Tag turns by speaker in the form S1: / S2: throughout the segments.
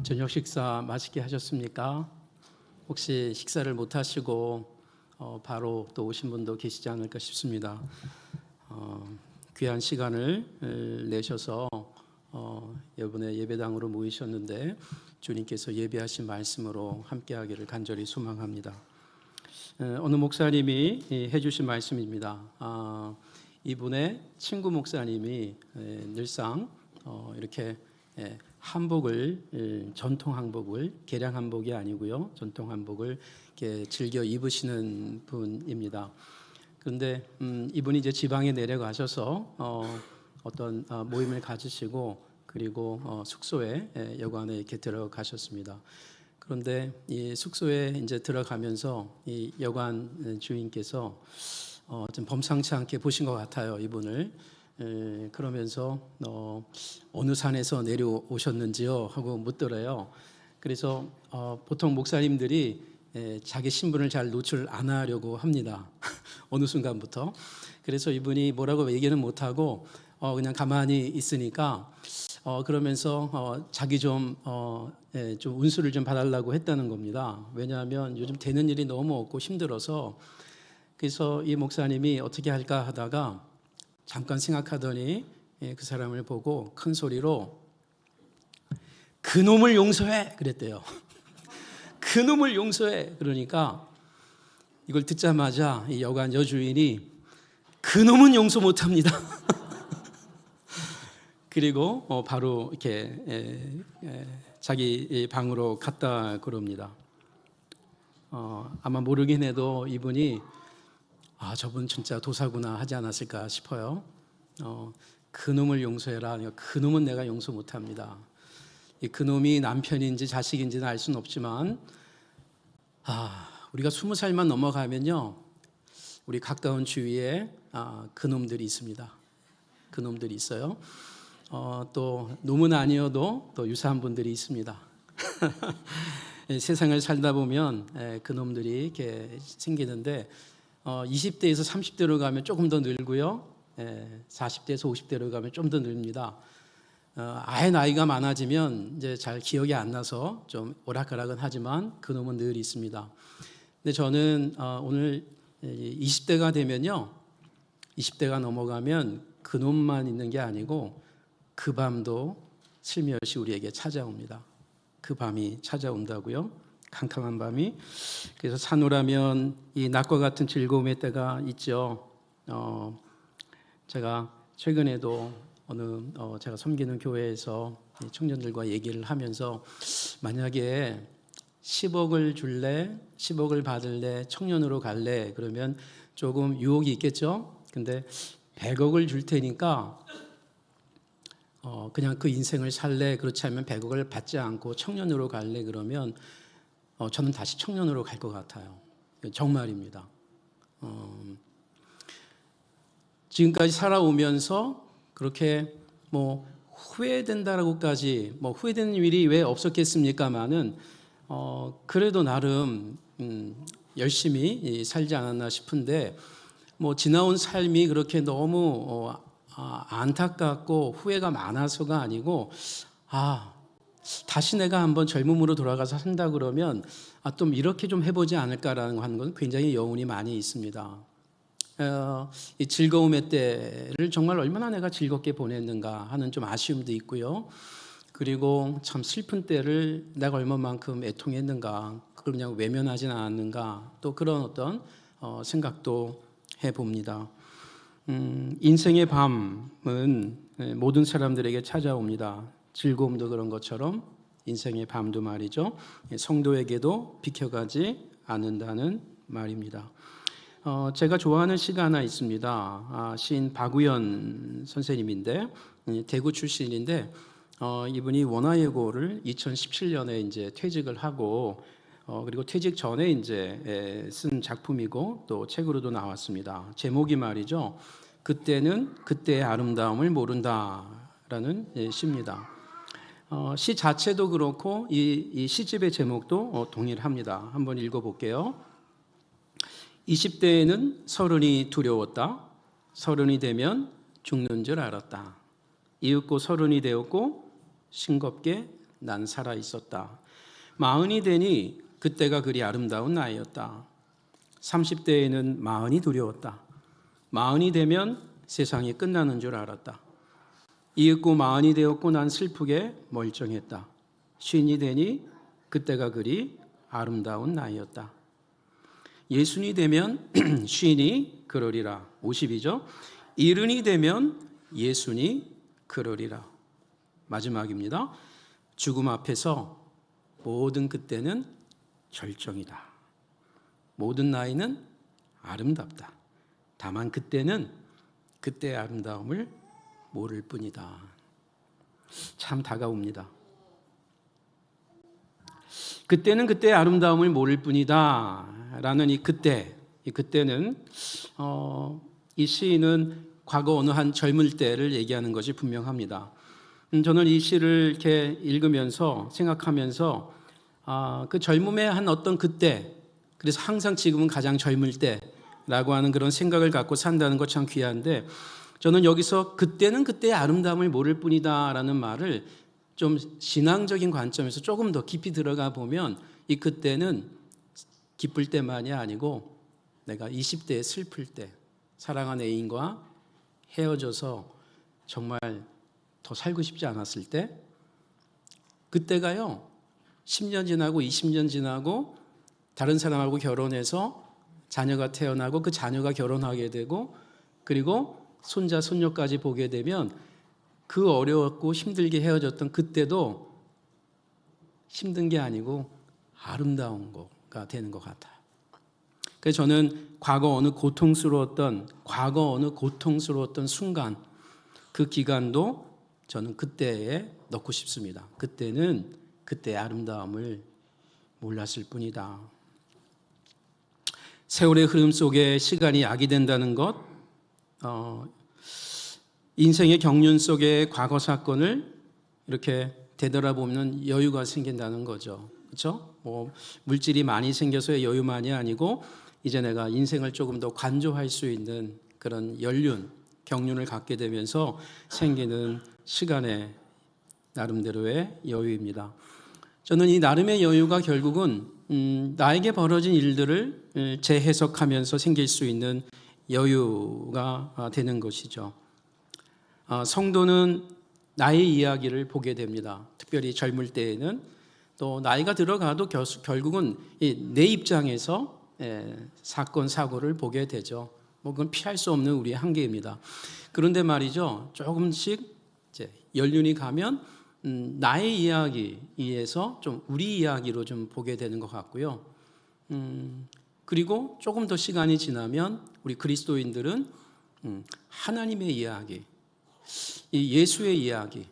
S1: 저녁 식사 맛있게 하셨습니까? 혹시 식사를 못 하시고 바로 또 오신 분도 계시지 않을까 싶습니다. 귀한 시간을 내셔서 이번에 예배당으로 모이셨는데 주님께서 예배하신 말씀으로 함께하기를 간절히 소망합니다. 어느 목사님이 해주신 말씀입니다. 이분의 친구 목사님이 늘상 이렇게 한복을 전통 한복을 개량 한복이 아니고요, 전통 한복을 이렇게 즐겨 입으시는 분입니다. 그런데 이분이 이제 지방에 내려가셔서 어떤 모임을 가지시고 그리고 숙소에 여관에 이렇게 들어가셨습니다. 그런데 이 숙소에 이제 들어가면서 이 여관 주인께서 좀 범상치 않게 보신 것 같아요, 이분을. 그러면서 어느 산에서 내려오셨는지요 하고 묻더래요. 그래서 보통 목사님들이 자기 신분을 잘 노출 안 하려고 합니다. 어느 순간부터. 그래서 이분이 뭐라고 얘기는 못하고 그냥 가만히 있으니까 그러면서 자기 좀 운수를 좀 봐달라고 했다는 겁니다. 왜냐하면 요즘 되는 일이 너무 없고 힘들어서. 그래서 이 목사님이 어떻게 할까 하다가 잠깐 생각하더니 그 사람을 보고 큰 소리로 그놈을 용서해 그랬대요. 그놈을 용서해. 그러니까 이걸 듣자마자 이 여관 여주인이 그놈은 용서 못합니다. 그리고 바로 이렇게 자기 방으로 갔다 그럽니다. 아마 모르긴 해도 이분이 저분 진짜 도사구나 하지 않았을까 싶어요. 그놈을 용서해라. 그놈은 내가 용서 못합니다. 그놈이 남편인지 자식인지는 알 수는 없지만 우리가 20살만 넘어가면요, 우리 가까운 주위에 그놈들이 있습니다. 그놈들이 있어요. 또 놈은 아니어도 또 유사한 분들이 있습니다. 세상을 살다 보면 그놈들이 이렇게 생기는데 20대에서 30대로 가면 조금 더 늘고요, 40대에서 50대로 가면 좀 더 늡니다. 아예 나이가 많아지면 이제 잘 기억이 안 나서 좀 오락가락은 하지만 그놈은 늘 있습니다. 근데 저는 오늘 20대가 되면요, 20대가 넘어가면 그놈만 있는 게 아니고 그 밤도 슬며시 우리에게 찾아옵니다. 그 밤이 찾아온다고요, 캄캄한 밤이. 그래서 산후라면 이 낮과 같은 즐거움의 때가 있죠. 제가 최근에도 어느 제가 섬기는 교회에서 청년들과 얘기를 하면서 만약에 10억을 줄래, 10억을 받을래, 청년으로 갈래, 그러면 조금 유혹이 있겠죠. 근데 100억을 줄 테니까 그냥 그 인생을 살래, 그렇지 않으면 100억을 받지 않고 청년으로 갈래, 그러면 저는 다시 청년으로 갈 것 같아요. 정말입니다. 지금까지 살아오면서 그렇게 후회된다라고까지 후회되는 일이 왜 없었겠습니까마는 그래도 나름 열심히 살지 않았나 싶은데 지나온 삶이 그렇게 너무 안타깝고 후회가 많아서가 아니고 다시 내가 한번 젊음으로 돌아가서 산다 그러면 좀 이렇게 좀 해보지 않을까라는 하는 건 굉장히 여운이 많이 있습니다. 이 즐거움의 때를 정말 얼마나 내가 즐겁게 보냈는가 하는 좀 아쉬움도 있고요. 그리고 참 슬픈 때를 내가 얼마만큼 애통했는가, 그걸 그냥 외면하진 않았는가, 또 그런 어떤 생각도 해봅니다. 인생의 밤은 모든 사람들에게 찾아옵니다. 즐거움도 그런 것처럼 인생의 밤도 말이죠, 성도에게도 비켜가지 않는다는 말입니다. 제가 좋아하는 시가 하나 있습니다. 시인 박우연 선생님인데 대구 출신인데 이분이 원화예고를 2017년에 이제 퇴직을 하고 그리고 퇴직 전에 이제 쓴 작품이고 또 책으로도 나왔습니다. 제목이 말이죠, 그때는 그때의 아름다움을 모른다라는 시입니다. 시 자체도 그렇고 이 시집의 제목도 동일합니다. 한번 읽어볼게요. 20대에는 서른이 두려웠다. 서른이 되면 죽는 줄 알았다. 이윽고 서른이 되었고 싱겁게 난 살아 있었다. 40이 되니 그때가 그리 아름다운 나이였다. 30대에는 마흔이 두려웠다. 40이 되면 세상이 끝나는 줄 알았다. 이윽고 40이 되었고 난 슬프게 멀쩡했다. 50이 되니 그때가 그리 아름다운 나이였다. 60이 되면 50이 그러리라. 50이죠. 70이 되면 60이 그러리라. 마지막입니다. 죽음 앞에서 모든 그때는 절정이다. 모든 나이는 아름답다. 다만 그때는 그때의 아름다움을 모를 뿐이다. 참 다가옵니다. 그때는 그때의 아름다움을 모를 뿐이다 라는 이 그때는 이 시인은 과거 어느 한 젊을 때를 얘기하는 것이 분명합니다. 저는 이 시를 이렇게 읽으면서 생각하면서 그 젊음의 한 어떤 그때, 그래서 항상 지금은 가장 젊을 때라고 하는 그런 생각을 갖고 산다는 것 참 귀한데, 저는 여기서 그때는 그때의 아름다움을 모를 뿐이다 라는 말을 좀 신앙적인 관점에서 조금 더 깊이 들어가 보면 이 그때는 기쁠 때만이 아니고 내가 20대에 슬플 때, 사랑하는 애인과 헤어져서 정말 더 살고 싶지 않았을 때, 그때가요 10년 지나고 20년 지나고 다른 사람하고 결혼해서 자녀가 태어나고 그 자녀가 결혼하게 되고 그리고 손자 손녀까지 보게 되면 그 어려웠고 힘들게 헤어졌던 그때도 힘든 게 아니고 아름다운 거가 되는 것 같아요. 그래서 저는 과거 어느 고통스러웠던 순간, 그 기간도 저는 그때에 넣고 싶습니다. 그때는 그때의 아름다움을 몰랐을 뿐이다. 세월의 흐름 속에 시간이 약이 된다는 것, 인생의 경륜 속에 과거 사건을 이렇게 되돌아보면 여유가 생긴다는 거죠. 그렇죠? 뭐 물질이 많이 생겨서의 여유만이 아니고 이제 내가 인생을 조금 더 관조할 수 있는 그런 경륜을 갖게 되면서 생기는 시간의 나름대로의 여유입니다. 저는 이 나름의 여유가 결국은 나에게 벌어진 일들을 재해석하면서 생길 수 있는 여유가 되는 것이죠. 성도는 나의 이야기를 보게 됩니다. 특별히 젊을 때에는, 또 나이가 들어가도 결국은 내 입장에서 사건 사고를 보게 되죠. 뭐 그건 피할 수 없는 우리의 한계입니다. 그런데 말이죠, 조금씩 이제 연륜이 가면 나의 이야기에서 좀 우리 이야기로 좀 보게 되는 것 같고요. 그리고 조금 더 시간이 지나면 우리 그리스도인들은 하나님의 이야기, 이 예수의 이야기,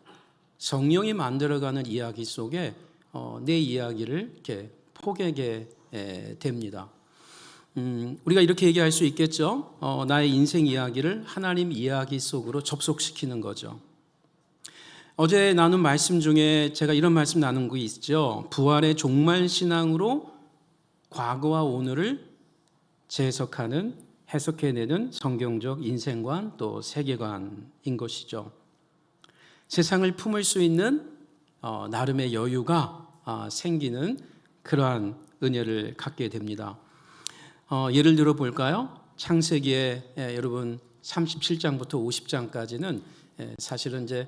S1: 성령이 만들어가는 이야기 속에 내 이야기를 이렇게 포개게 됩니다. 우리가 이렇게 얘기할 수 있겠죠. 나의 인생 이야기를 하나님 이야기 속으로 접속시키는 거죠. 어제 나눈 말씀 중에 제가 이런 말씀 나눈 거 있죠. 부활의 종말 신앙으로 과거와 오늘을 해석해내는 성경적 인생관 또 세계관인 것이죠. 세상을 품을 수 있는 나름의 여유가 생기는 그러한 은혜를 갖게 됩니다. 예를 들어 볼까요? 창세기에 여러분 37장부터 50장까지는 사실은 이제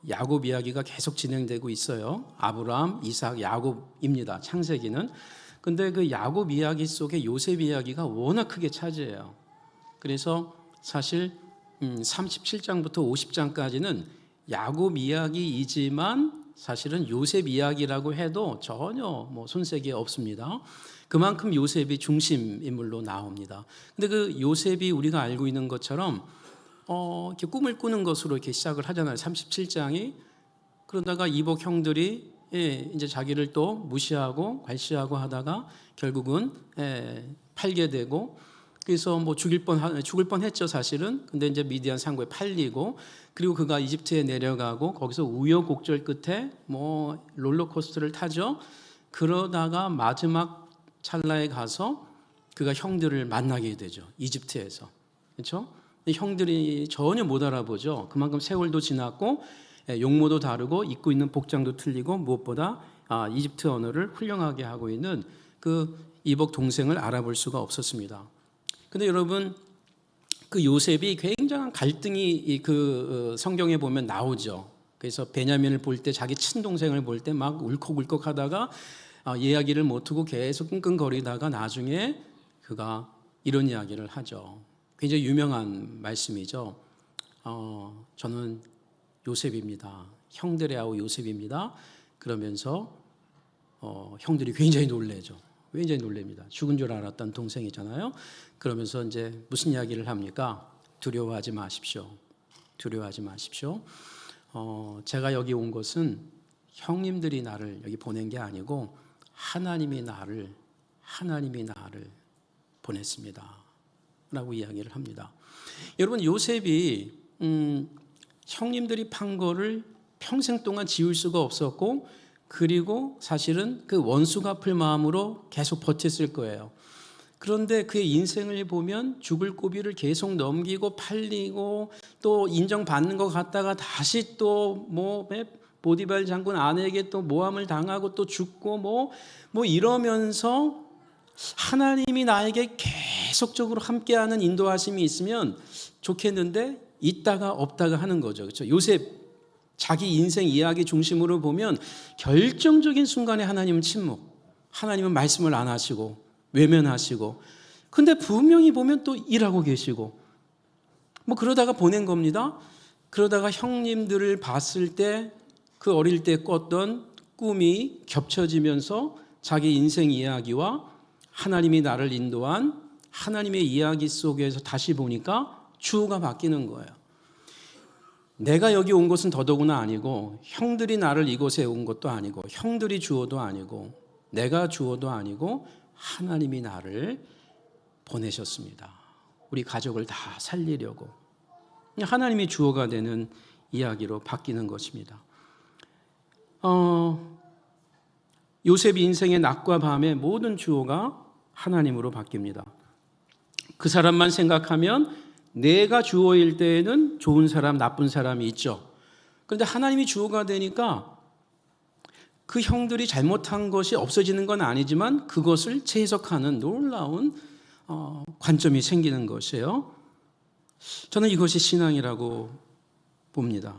S1: 야곱 이야기가 계속 진행되고 있어요. 아브라함, 이삭, 야곱입니다. 창세기는. 근데 그 야곱 이야기 속에 요셉 이야기가 워낙 크게 차지해요. 그래서 사실 37장부터 50장까지는 야곱 이야기이지만 사실은 요셉 이야기라고 해도 전혀 뭐 손색이 없습니다. 그만큼 요셉이 중심 인물로 나옵니다. 근데 그 요셉이 우리가 알고 있는 것처럼 이렇게 꿈을 꾸는 것으로 이렇게 시작을 하잖아요. 37장이. 그러다가 이복 형들이 이제 자기를 또 무시하고 괄시하고 하다가 결국은 팔게 되고, 그래서 뭐 죽을 뻔했죠 사실은. 근데 이제 미디안 상고에 팔리고, 그리고 그가 이집트에 내려가고 거기서 우여곡절 끝에 뭐 롤러코스터를 타죠. 그러다가 마지막 찰나에 가서 그가 형들을 만나게 되죠. 이집트에서. 그렇죠? 형들이 전혀 못 알아보죠. 그만큼 세월도 지났고 용모도 다르고 입고 있는 복장도 틀리고 무엇보다 이집트 언어를 훌륭하게 하고 있는 그 이복 동생을 알아볼 수가 없었습니다. 근데 여러분, 그 요셉이 굉장한 갈등이 그 성경에 보면 나오죠. 그래서 베냐민을 볼 때, 자기 친동생을 볼 때 막 울컥울컥 하다가 이야기를 못하고 계속 끙끙거리다가 나중에 그가 이런 이야기를 하죠. 굉장히 유명한 말씀이죠. 저는 요셉입니다. 형들의 아우 요셉입니다. 그러면서 형들이 굉장히 놀래죠. 굉장히 놀랍니다. 죽은 줄 알았던 동생이잖아요. 그러면서 이제 무슨 이야기를 합니까? 두려워하지 마십시오. 두려워하지 마십시오. 제가 여기 온 것은 형님들이 나를 여기 보낸 게 아니고 하나님이 나를 보냈습니다. 라고 이야기를 합니다. 여러분, 요셉이 형님들이 판 거를 평생 동안 지울 수가 없었고, 그리고 사실은 그 원수 갚을 마음으로 계속 버텼을 거예요. 그런데 그의 인생을 보면 죽을 고비를 계속 넘기고 팔리고 또 인정받는 것 같다가 다시 또 보디발 장군 아내에게 또 모함을 당하고 또 죽고 뭐 이러면서 하나님이 나에게 계속적으로 함께하는 인도하심이 있으면 좋겠는데 있다가 없다가 하는 거죠. 그렇죠? 요셉 자기 인생 이야기 중심으로 보면 결정적인 순간에 하나님은 침묵, 하나님은 말씀을 안 하시고 외면하시고, 근데 분명히 보면 또 일하고 계시고 그러다가 보낸 겁니다. 그러다가 형님들을 봤을 때 그 어릴 때 꿨던 꿈이 겹쳐지면서 자기 인생 이야기와 하나님이 나를 인도한 하나님의 이야기 속에서 다시 보니까 주어가 바뀌는 거예요. 내가 여기 온 것은 더더구나 아니고, 형들이 나를 이곳에 온 것도 아니고, 형들이 주어도 아니고, 내가 주어도 아니고, 하나님이 나를 보내셨습니다. 우리 가족을 다 살리려고. 하나님이 주어가 되는 이야기로 바뀌는 것입니다. 요셉 인생의 낮과 밤의 모든 주어가 하나님으로 바뀝니다. 그 사람만 생각하면 내가 주어일 때에는 좋은 사람, 나쁜 사람이 있죠. 그런데 하나님이 주어가 되니까 그 형들이 잘못한 것이 없어지는 건 아니지만 그것을 재해석하는 놀라운 관점이 생기는 것이에요. 저는 이것이 신앙이라고 봅니다.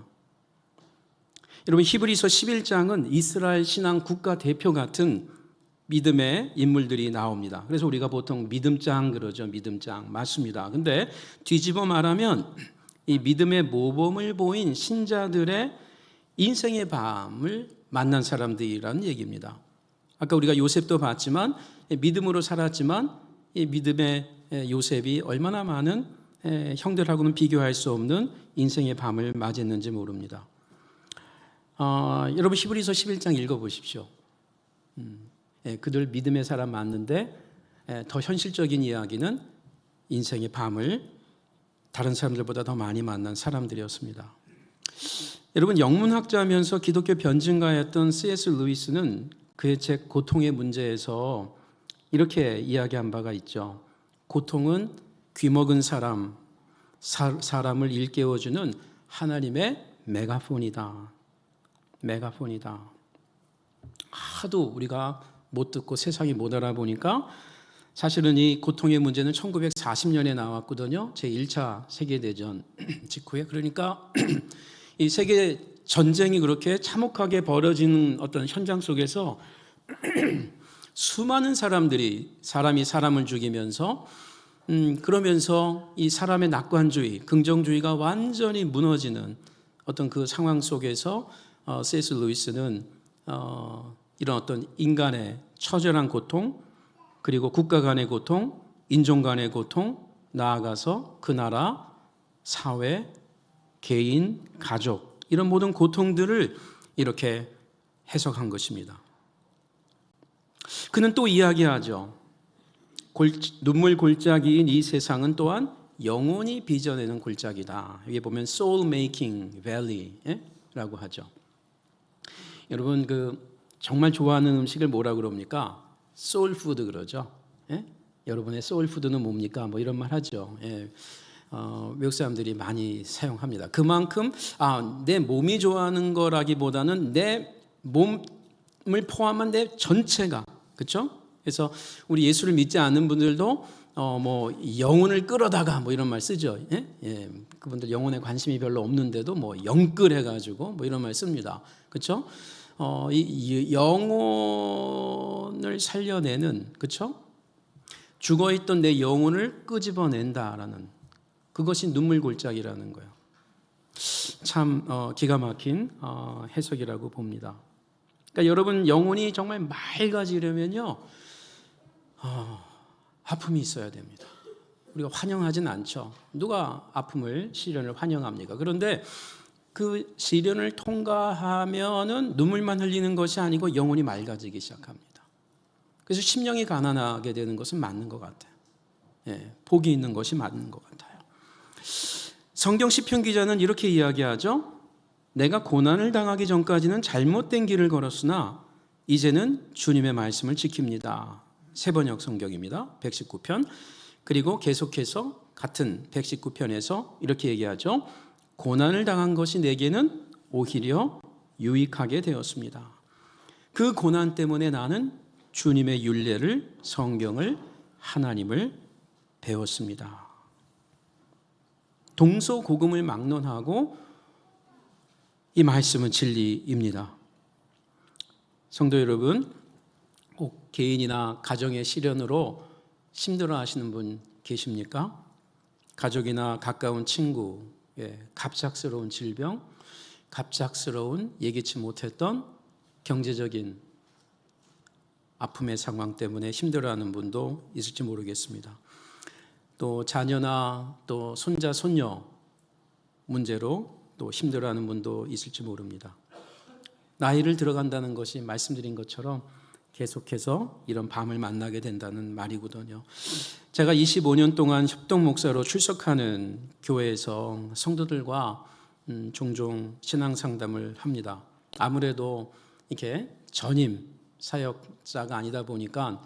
S1: 여러분, 히브리서 11장은 이스라엘 신앙 국가 대표 같은 믿음의 인물들이 나옵니다. 그래서 우리가 보통 믿음장 그러죠. 믿음장 맞습니다. 근데 뒤집어 말하면 이 믿음의 모범을 보인 신자들의 인생의 밤을 만난 사람들이라는 얘기입니다. 아까 우리가 요셉도 봤지만 믿음으로 살았지만 이 믿음의 요셉이 얼마나 많은 형들하고는 비교할 수 없는 인생의 밤을 맞이했는지 모릅니다. 여러분, 히브리서 11장 읽어보십시오. 그들 믿음의 사람 맞는데 더 현실적인 이야기는 인생의 밤을 다른 사람들보다 더 많이 만난 사람들이었습니다. 여러분, 영문학자면서 기독교 변증가였던 C.S. 루이스는 그의 책 고통의 문제에서 이렇게 이야기한 바가 있죠. 고통은 귀먹은 사람을 일깨워주는 하나님의 메가폰이다. 메가폰이다. 하도 우리가 못 듣고 세상이 못 알아보니까 사실은 이 고통의 문제는 1940년에 나왔거든요. 제1차 세계대전 직후에. 그러니까 이 세계 전쟁이 그렇게 참혹하게 벌어지는 어떤 현장 속에서 수많은 사람이 사람을 죽이면서 그러면서 이 사람의 낙관주의, 긍정주의가 완전히 무너지는 어떤 그 상황 속에서 C.S. 루이스는 이런 어떤 인간의 처절한 고통, 그리고 국가 간의 고통, 인종 간의 고통, 나아가서 그 나라, 사회, 개인, 가족, 이런 모든 고통들을 이렇게 해석한 것입니다. 그는 또 이야기하죠. 눈물 골짜기인 이 세상은 또한 영혼이 빚어내는 골짜기다. 여기 보면 soul making valley라고 하죠. 여러분, 정말 좋아하는 음식을 뭐라 그럽니까? 소울푸드 그러죠. 예? 여러분의 소울푸드는 뭡니까? 이런 말 하죠. 예. 외국 사람들이 많이 사용합니다. 그만큼 내 몸이 좋아하는 거라기보다는 내 몸을 포함한 내 전체가, 그렇죠? 그래서 우리 예수를 믿지 않는 분들도 뭐 영혼을 끌어다가 뭐 이런 말 쓰죠. 예? 그분들 영혼에 관심이 별로 없는데도 뭐 영끌 해가지고 뭐 이런 말 씁니다. 그렇죠? 이 영혼을 살려내는, 그렇죠? 죽어있던 내 영혼을 끄집어낸다라는, 그것이 눈물 골짜기라는 거예요. 참 기가 막힌 해석이라고 봅니다. 그러니까 여러분, 영혼이 정말 맑아지려면요, 아픔이 있어야 됩니다. 우리가 환영하진 않죠. 누가 아픔을, 시련을 환영합니까? 그런데 그 시련을 통과하면은 눈물만 흘리는 것이 아니고 영혼이 맑아지기 시작합니다. 그래서 심령이 가난하게 되는 것은 맞는 것 같아요. 예, 복이 있는 것이 맞는 것 같아요. 성경 시편 기자는 이렇게 이야기하죠. 내가 고난을 당하기 전까지는 잘못된 길을 걸었으나 이제는 주님의 말씀을 지킵니다. 세번역 성경입니다. 119편. 그리고 계속해서 같은 119편에서 이렇게 얘기하죠. 고난을 당한 것이 내게는 오히려 유익하게 되었습니다. 그 고난 때문에 나는 주님의 율례를, 성경을, 하나님을 배웠습니다. 동서고금을 막론하고 이 말씀은 진리입니다. 성도 여러분, 꼭 개인이나 가정의 시련으로 힘들어하시는 분 계십니까? 가족이나 가까운 친구, 갑작스러운 질병, 갑작스러운 예기치 못했던 경제적인 아픔의 상황 때문에 힘들어하는 분도 있을지 모르겠습니다. 또 자녀나 또 손자, 손녀 문제로 또 힘들어하는 분도 있을지 모릅니다. 나이를 들어간다는 것이 말씀드린 것처럼 계속해서 이런 밤을 만나게 된다는 말이거든요. 제가 25년 동안 협동 목사로 출석하는 교회에서 성도들과 종종 신앙 상담을 합니다. 아무래도 이렇게 전임 사역자가 아니다 보니까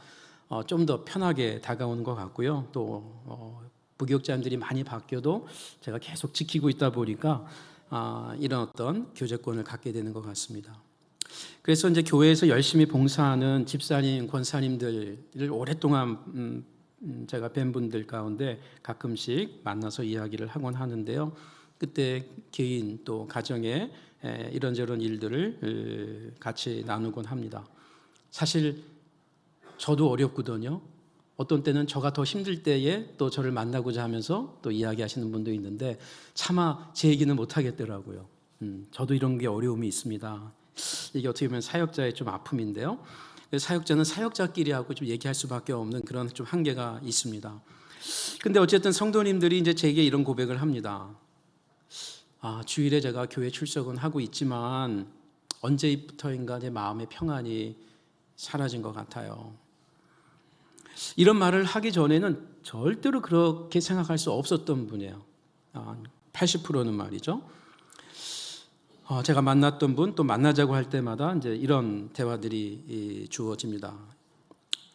S1: 좀 더 편하게 다가오는 것 같고요. 또 부교육자님들이 많이 바뀌어도 제가 계속 지키고 있다 보니까 이런 어떤 교제권을 갖게 되는 것 같습니다. 그래서 이제 교회에서 열심히 봉사하는 집사님, 권사님들을 오랫동안 제가 뵌 분들 가운데 가끔씩 만나서 이야기를 하곤 하는데요. 그때 개인 또 가정에 이런저런 일들을 같이 나누곤 합니다. 사실 저도 어렵거든요. 어떤 때는 저가 더 힘들 때에 또 저를 만나고자 하면서 또 이야기하시는 분도 있는데 차마 제 얘기는 못 하겠더라고요. 저도 이런 게 어려움이 있습니다. 이게 어떻게 보면 사역자의 좀 아픔인데요. 사역자는 사역자끼리 하고 좀 얘기할 수밖에 없는 그런 좀 한계가 있습니다. 근데 어쨌든 성도님들이 이제 제게 이런 고백을 합니다. 주일에 제가 교회 출석은 하고 있지만 언제부터인가 내 마음의 평안이 사라진 것 같아요. 이런 말을 하기 전에는 절대로 그렇게 생각할 수 없었던 분이에요. 80%는 말이죠. 제가 만났던 분, 또 만나자고 할 때마다 이제 이런 대화들이 주어집니다.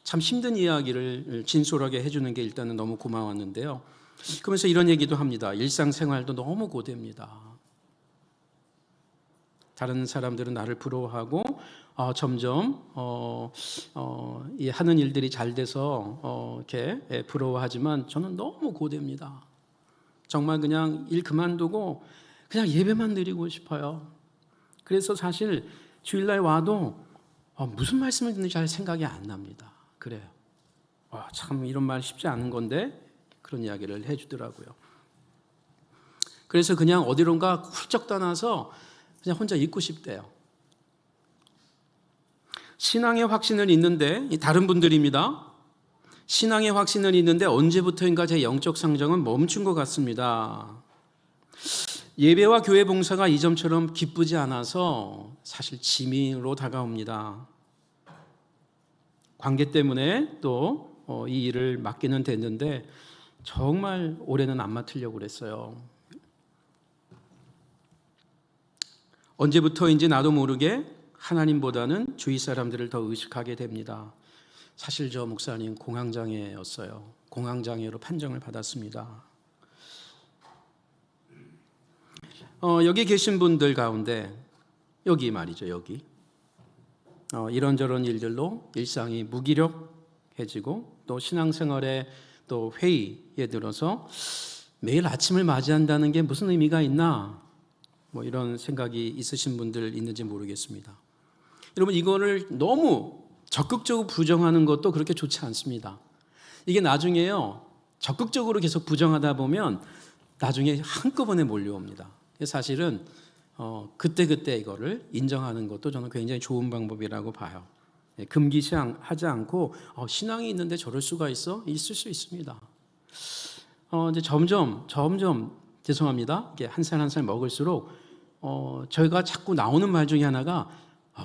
S1: 참 힘든 이야기를 진솔하게 해주는 게 일단은 너무 고마웠는데요. 그러면서 이런 얘기도 합니다. 일상생활도 너무 고됩니다. 다른 사람들은 나를 부러워하고 점점 이 하는 일들이 잘 돼서 이렇게 부러워하지만 저는 너무 고됩니다. 정말 그냥 일 그만두고 그냥 예배만 드리고 싶어요. 그래서 사실 주일날 와도 무슨 말씀을 듣는지 잘 생각이 안 납니다. 그래요. 참 이런 말 쉽지 않은 건데 그런 이야기를 해주더라고요. 그래서 그냥 어디론가 훌쩍 떠나서 그냥 혼자 있고 싶대요. 신앙의 확신은 있는데 다른 분들입니다. 신앙의 확신은 있는데 언제부터인가 제 영적 성장은 멈춘 것 같습니다. 예배와 교회 봉사가 이전처럼 기쁘지 않아서 사실 짐으로 다가옵니다. 관계 때문에 또 이 일을 맡기는 됐는데 정말 올해는 안 맡으려고 그랬어요. 언제부터인지 나도 모르게 하나님보다는 주위 사람들을 더 의식하게 됩니다. 사실 저 목사님 공황장애였어요. 공황장애로 판정을 받았습니다. 여기 계신 분들 가운데 여기 말이죠. 여기 이런저런 일들로 일상이 무기력해지고 또 신앙생활에 또 회의에 들어서 매일 아침을 맞이한다는 게 무슨 의미가 있나 뭐 이런 생각이 있으신 분들 있는지 모르겠습니다. 여러분 이거를 너무 적극적으로 부정하는 것도 그렇게 좋지 않습니다. 이게 나중에요 적극적으로 계속 부정하다 보면 나중에 한꺼번에 몰려옵니다. 사실은 그때 이거를 인정하는 것도 저는 굉장히 좋은 방법이라고 봐요. 금기시하지 않고 신앙이 있는데 저럴 수가 있어? 있을 수 있습니다. 이제 점점 죄송합니다. 이게 한 살 한 살 먹을수록 저희가 자꾸 나오는 말 중에 하나가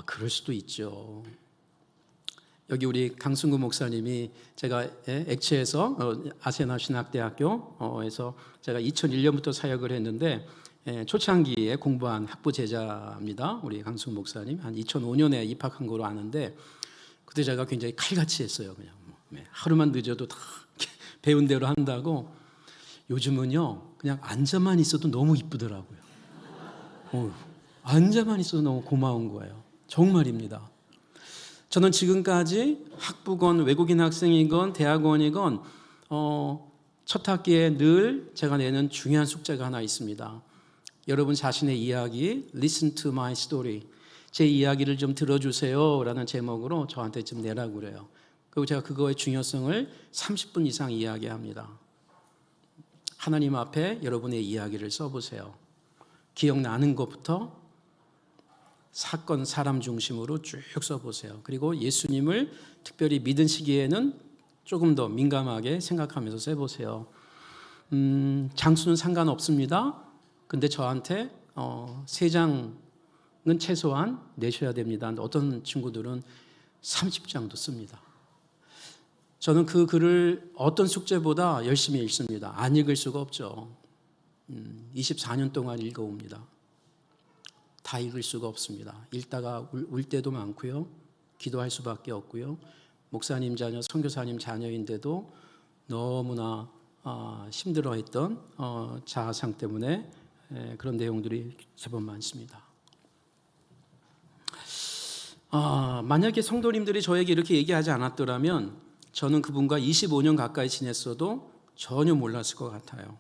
S1: 그럴 수도 있죠. 여기 우리 강승구 목사님이 제가 액체에서 아세나 신학대학교에서 제가 2001년부터 사역을 했는데 초창기에 공부한 학부 제자입니다. 우리 강승구 목사님 한 2005년에 입학한 거로 아는데 그때 제가 굉장히 칼같이 했어요. 그냥 하루만 늦어도 다 배운 대로 한다고. 요즘은요 그냥 앉아만 있어도 너무 이쁘더라고요. 앉아만 있어도 너무 고마운 거예요. 정말입니다. 저는 지금까지 학부건 외국인 학생이건 대학원이건 첫 학기에 늘 제가 내는 중요한 숙제가 하나 있습니다. 여러분 자신의 이야기 Listen to my story, 제 이야기를 좀 들어주세요 라는 제목으로 저한테 좀 내라고 그래요. 그리고 제가 그거의 중요성을 30분 이상 이야기합니다. 하나님 앞에 여러분의 이야기를 써보세요. 기억나는 것부터 사건, 사람 중심으로 쭉 써보세요. 그리고 예수님을 특별히 믿은 시기에는 조금 더 민감하게 생각하면서 써보세요. 장수는 상관없습니다. 근데 저한테 3장은 최소한 내셔야 됩니다. 어떤 친구들은 30장도 씁니다. 저는 그 글을 어떤 숙제보다 열심히 읽습니다. 안 읽을 수가 없죠. 24년 동안 읽어옵니다. 다 읽을 수가 없습니다. 읽다가 울 때도 많고요. 기도할 수밖에 없고요. 목사님 자녀, 선교사님 자녀인데도 너무나 힘들어했던 자아상 때문에 그런 내용들이 제법 많습니다. 만약에 성도님들이 저에게 이렇게 얘기하지 않았더라면 저는 그분과 25년 가까이 지냈어도 전혀 몰랐을 것 같아요.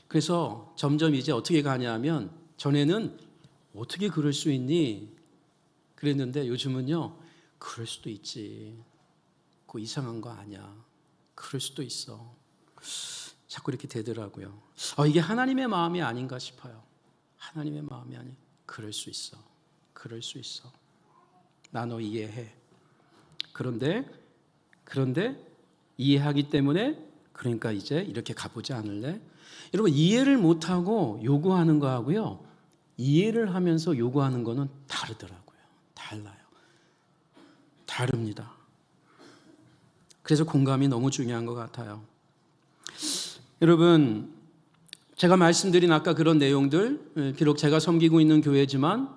S1: 그래서 점점 이제 어떻게 가냐면 전에는 어떻게 그럴 수 있니? 그랬는데 요즘은요, 그럴 수도 있지. 그거 이상한 거 아니야. 그럴 수도 있어. 자꾸 이렇게 되더라고요. 이게 하나님의 마음이 아닌가 싶어요. 하나님의 마음이 아니. 그럴 수 있어. 그럴 수 있어. 나 너 이해해. 그런데 이해하기 때문에 그러니까 이제 이렇게 가보지 않을래? 여러분 이해를 못하고 요구하는 거하고요. 이해를 하면서 요구하는 거는 다르더라고요. 달라요. 다릅니다. 그래서 공감이 너무 중요한 것 같아요. 여러분 제가 말씀드린 아까 그런 내용들 비록 제가 섬기고 있는 교회지만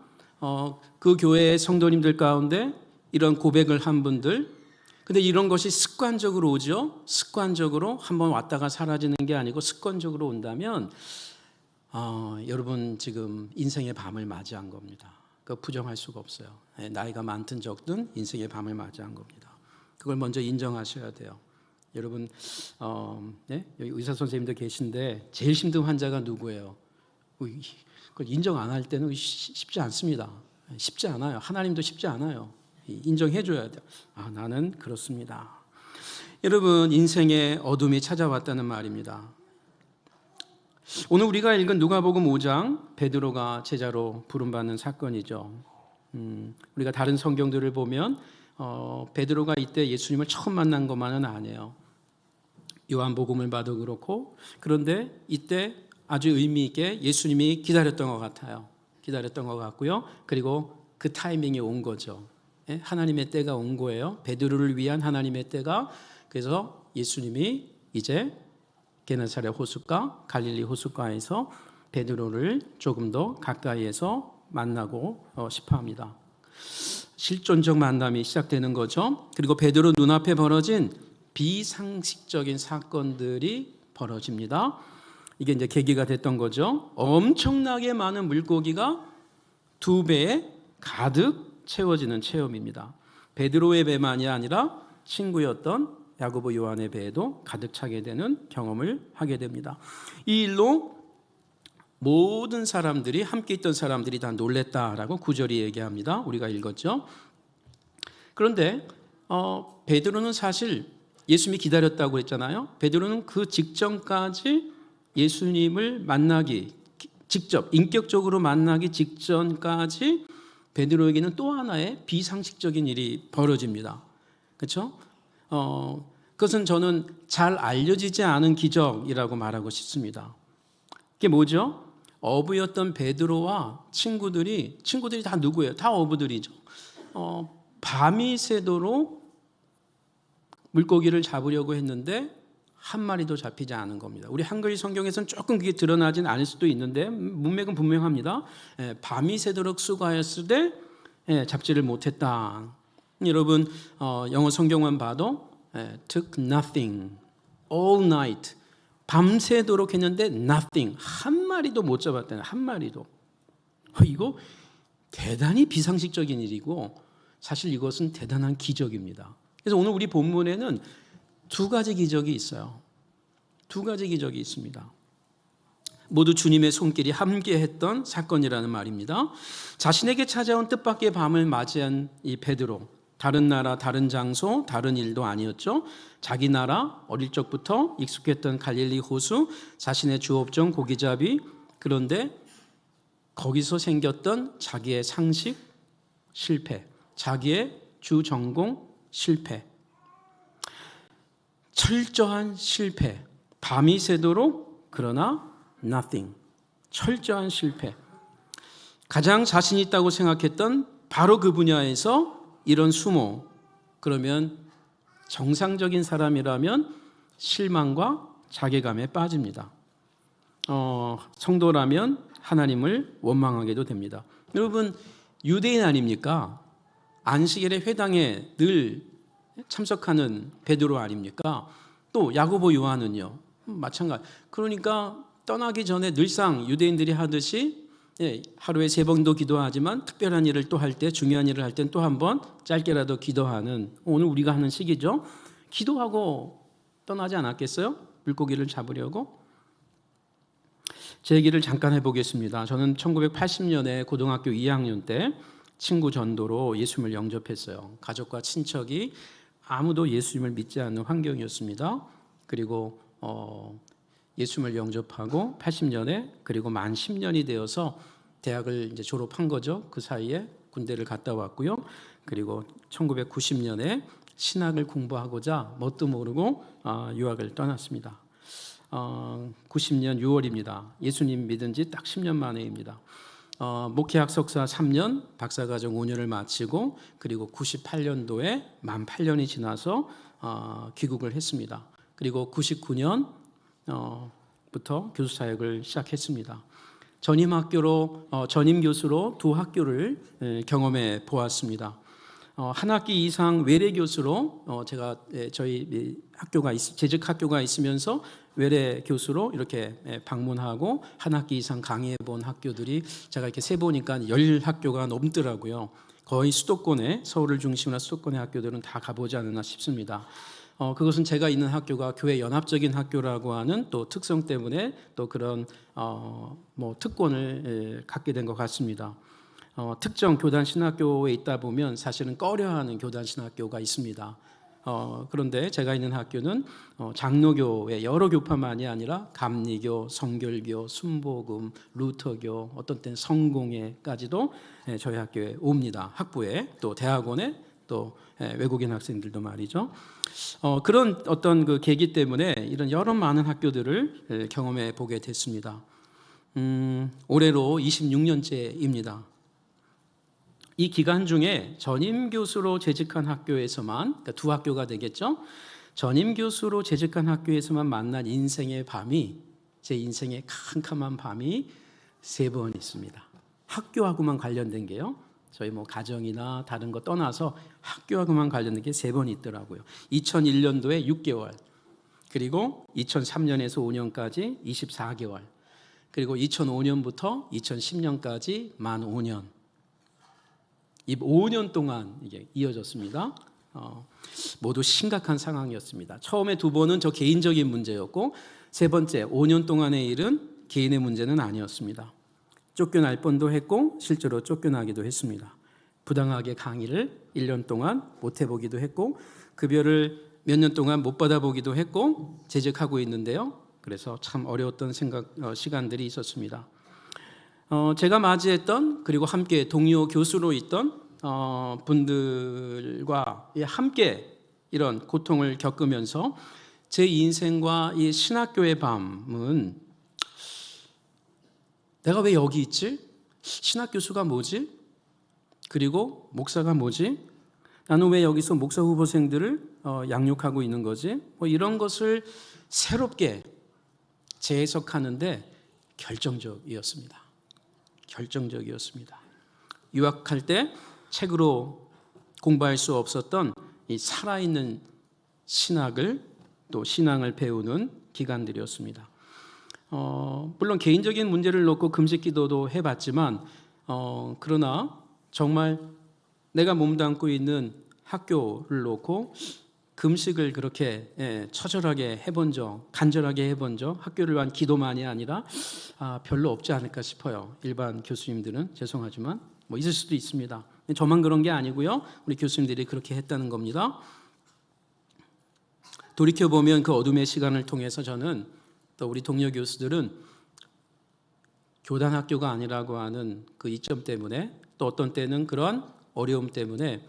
S1: 그 교회의 성도님들 가운데 이런 고백을 한 분들 근데 이런 것이 습관적으로 오죠. 습관적으로 한번 왔다가 사라지는 게 아니고 습관적으로 온다면 여러분 지금 인생의 밤을 맞이한 겁니다. 그거 부정할 수가 없어요. 나이가 많든 적든 인생의 밤을 맞이한 겁니다. 그걸 먼저 인정하셔야 돼요. 여러분 여기 의사 선생님도 계신데 제일 힘든 환자가 누구예요? 그걸 인정 안 할 때는 쉽지 않습니다. 쉽지 않아요. 하나님도 쉽지 않아요. 인정해 줘야 돼요. 나는 그렇습니다. 여러분 인생의 어둠이 찾아왔다는 말입니다. 오늘 우리가 읽은 누가복음 5장 베드로가 제자로 부름받는 사건이죠. 우리가 다른 성경들을 보면 베드로가 이때 예수님을 처음 만난 것만은 아니에요. 요한복음을 봐도 그렇고 그런데 이때 아주 의미 있게 예수님이 기다렸던 것 같아요. 기다렸던 것 같고요. 그리고 그 타이밍이 온 거죠. 하나님의 때가 온 거예요. 베드로를 위한 하나님의 때가. 그래서 예수님이 이제 게네사렛 호숫가 갈릴리 호숫가에서 베드로를 조금 더 가까이에서 만나고 싶어합니다. 실존적 만남이 시작되는 거죠. 그리고 베드로 눈앞에 벌어진 비상식적인 사건들이 벌어집니다. 이게 이제 계기가 됐던 거죠. 엄청나게 많은 물고기가 2배에 가득 채워지는 체험입니다. 베드로의 배만이 아니라 친구였던 야고보 요한의 배에도 가득 차게 되는 경험을 하게 됩니다. 이 일로 모든 사람들이, 함께 있던 사람들이 다 놀랬다라고 9절이 얘기합니다. 우리가 읽었죠. 그런데 베드로는 사실 예수님이 기다렸다고 했잖아요. 베드로는 그 직전까지 예수님을 만나기 직접, 인격적으로 만나기 직전까지 베드로에게는 또 하나의 비상식적인 일이 벌어집니다. 그렇죠? 그것은 저는 잘 알려지지 않은 기적이라고 말하고 싶습니다. 그게 뭐죠? 어부였던 베드로와 친구들이 다 누구예요? 다 어부들이죠. 밤이 새도록 물고기를 잡으려고 했는데 한 마리도 잡히지 않은 겁니다. 우리 한글 성경에서는 조금 그게 드러나진 않을 수도 있는데 문맥은 분명합니다. 밤이 새도록 수고하였을 때 잡지를 못했다. 여러분 영어 성경만 봐도 took nothing all night, 밤새도록 했는데 nothing, 한 마리도 못 잡았다는, 한 마리도. 이거 대단히 비상식적인 일이고 사실 이것은 대단한 기적입니다. 그래서 오늘 우리 본문에는 2가지 기적이 있어요. 2가지 기적이 있습니다. 모두 주님의 손길이 함께했던 사건이라는 말입니다. 자신에게 찾아온 뜻밖의 밤을 맞이한 이 베드로, 다른 나라, 다른 장소, 다른 일도 아니었죠. 자기 나라, 어릴 적부터 익숙했던 갈릴리 호수, 자신의 주업종 고기잡이. 그런데 거기서 생겼던 자기의 상식 실패, 자기의 주 전공 실패, 철저한 실패. 밤이 새도록 그러나 nothing, 철저한 실패. 가장 자신 있다고 생각했던 바로 그 분야에서 이런 수모. 그러면 정상적인 사람이라면 실망과 자괴감에 빠집니다. 성도라면 하나님을 원망하게도 됩니다. 여러분 유대인 아닙니까? 안식일의 회당에 늘 참석하는 베드로 아닙니까? 또 야고보 요한은요 마찬가지. 그러니까 떠나기 전에 늘상 유대인들이 하듯이 하루에 3번도 기도하지만 특별한 일을 또 할 때, 중요한 일을 할 땐 또 한 번 짧게라도 기도하는, 오늘 우리가 하는 시기죠. 기도하고 떠나지 않았겠어요? 물고기를 잡으려고. 제 얘기를 잠깐 해보겠습니다. 저는 1980년에 고등학교 2학년 때 친구 전도로 예수님을 영접했어요. 가족과 친척이 아무도 예수님을 믿지 않는 환경이었습니다. 그리고 예수님을 영접하고 80년에 그리고 만 10년이 되어서 대학을 이제 졸업한 거죠. 그 사이에 군대를 갔다 왔고요. 그리고 1990년에 신학을 공부하고자 뭣도 모르고 유학을 떠났습니다. 90년 6월입니다. 예수님 믿은 지 딱 10년 만에입니다. 목회학 석사 3년, 박사과정 5년을 마치고 그리고 98년도에 만 8년이 지나서 귀국을 했습니다. 그리고 99년 부터 교수 사역을 시작했습니다. 전임 교수로 2 학교를 경험해 보았습니다. 한 학기 이상 외래 교수로 제가 저희 학교가 재직 학교가 있으면서 외래 교수로 이렇게 방문하고 한 학기 이상 강의해 본 학교들이 제가 이렇게 세 보니까 10학교가 넘더라고요. 거의 수도권에, 서울을 중심으로 수도권의 학교들은 다 가보지 않았나 싶습니다. 그것은 제가 있는 학교가 교회 연합적인 학교라고 하는 또 특성 때문에 또 그런 특권을 갖게 된 것 같습니다. 특정 교단 신학교에 있다 보면 사실은 꺼려하는 교단 신학교가 있습니다. 그런데 제가 있는 학교는 장로교의 여러 교파만이 아니라 감리교, 성결교, 순복음, 루터교, 어떤 때는 성공회까지도 저희 학교에 옵니다. 학부에, 또 대학원에, 또 외국인 학생들도 말이죠. 그런 어떤 그 계기 때문에 이런 여러 많은 학교들을 경험해 보게 됐습니다. 올해로 26년째입니다. 이 기간 중에 전임 교수로 재직한 학교에서만, 그러니까 2 학교가 되겠죠. 전임 교수로 재직한 학교에서만 만난 인생의 밤이, 제 인생의 캄캄한 밤이 3번 있습니다. 학교하고만 관련된 게요. 저희 가정이나 다른 거 떠나서 학교하고만 관련된 게 3번 있더라고요. 2001년도에 6개월, 그리고 2003년에서 5년까지 24개월, 그리고 2005년부터 2010년까지 만 5년. 이 5년 동안 이게 이어졌습니다. 모두 심각한 상황이었습니다. 처음에 두 번은 저 개인적인 문제였고, 세 번째 5년 동안의 일은 개인의 문제는 아니었습니다. 쫓겨날 뻔도 했고 실제로 쫓겨나기도 했습니다. 부당하게 강의를 1년 동안 못 해보기도 했고, 급여를 몇 년 동안 못 받아보기도 했고 재직하고 있는데요. 그래서 참 어려웠던 시간들이 있었습니다. 제가 맞이했던, 그리고 함께 동료 교수로 있던 분들과 함께 이런 고통을 겪으면서 제 인생과 이 신학교의 밤은, 내가 왜 여기 있지? 신학 교수가 뭐지? 그리고 목사가 뭐지? 나는 왜 여기서 목사 후보생들을 양육하고 있는 거지? 이런 것을 새롭게 재해석하는데 결정적이었습니다. 유학할 때 책으로 공부할 수 없었던 이 살아있는 신학을, 또 신앙을 배우는 기간들이었습니다. 물론 개인적인 문제를 놓고 금식 기도도 해봤지만, 그러나 정말 내가 몸담고 있는 학교를 놓고 금식을 그렇게 처절하게 해본 적, 간절하게 해본 적, 학교를 위한 기도만이 아니라 별로 없지 않을까 싶어요. 일반 교수님들은 죄송하지만 있을 수도 있습니다. 저만 그런 게 아니고요, 우리 교수님들이 그렇게 했다는 겁니다. 돌이켜보면 그 어둠의 시간을 통해서 저는, 또 우리 동료 교수들은 교단 학교가 아니라고 하는 그 이점 때문에, 또 어떤 때는 그런 어려움 때문에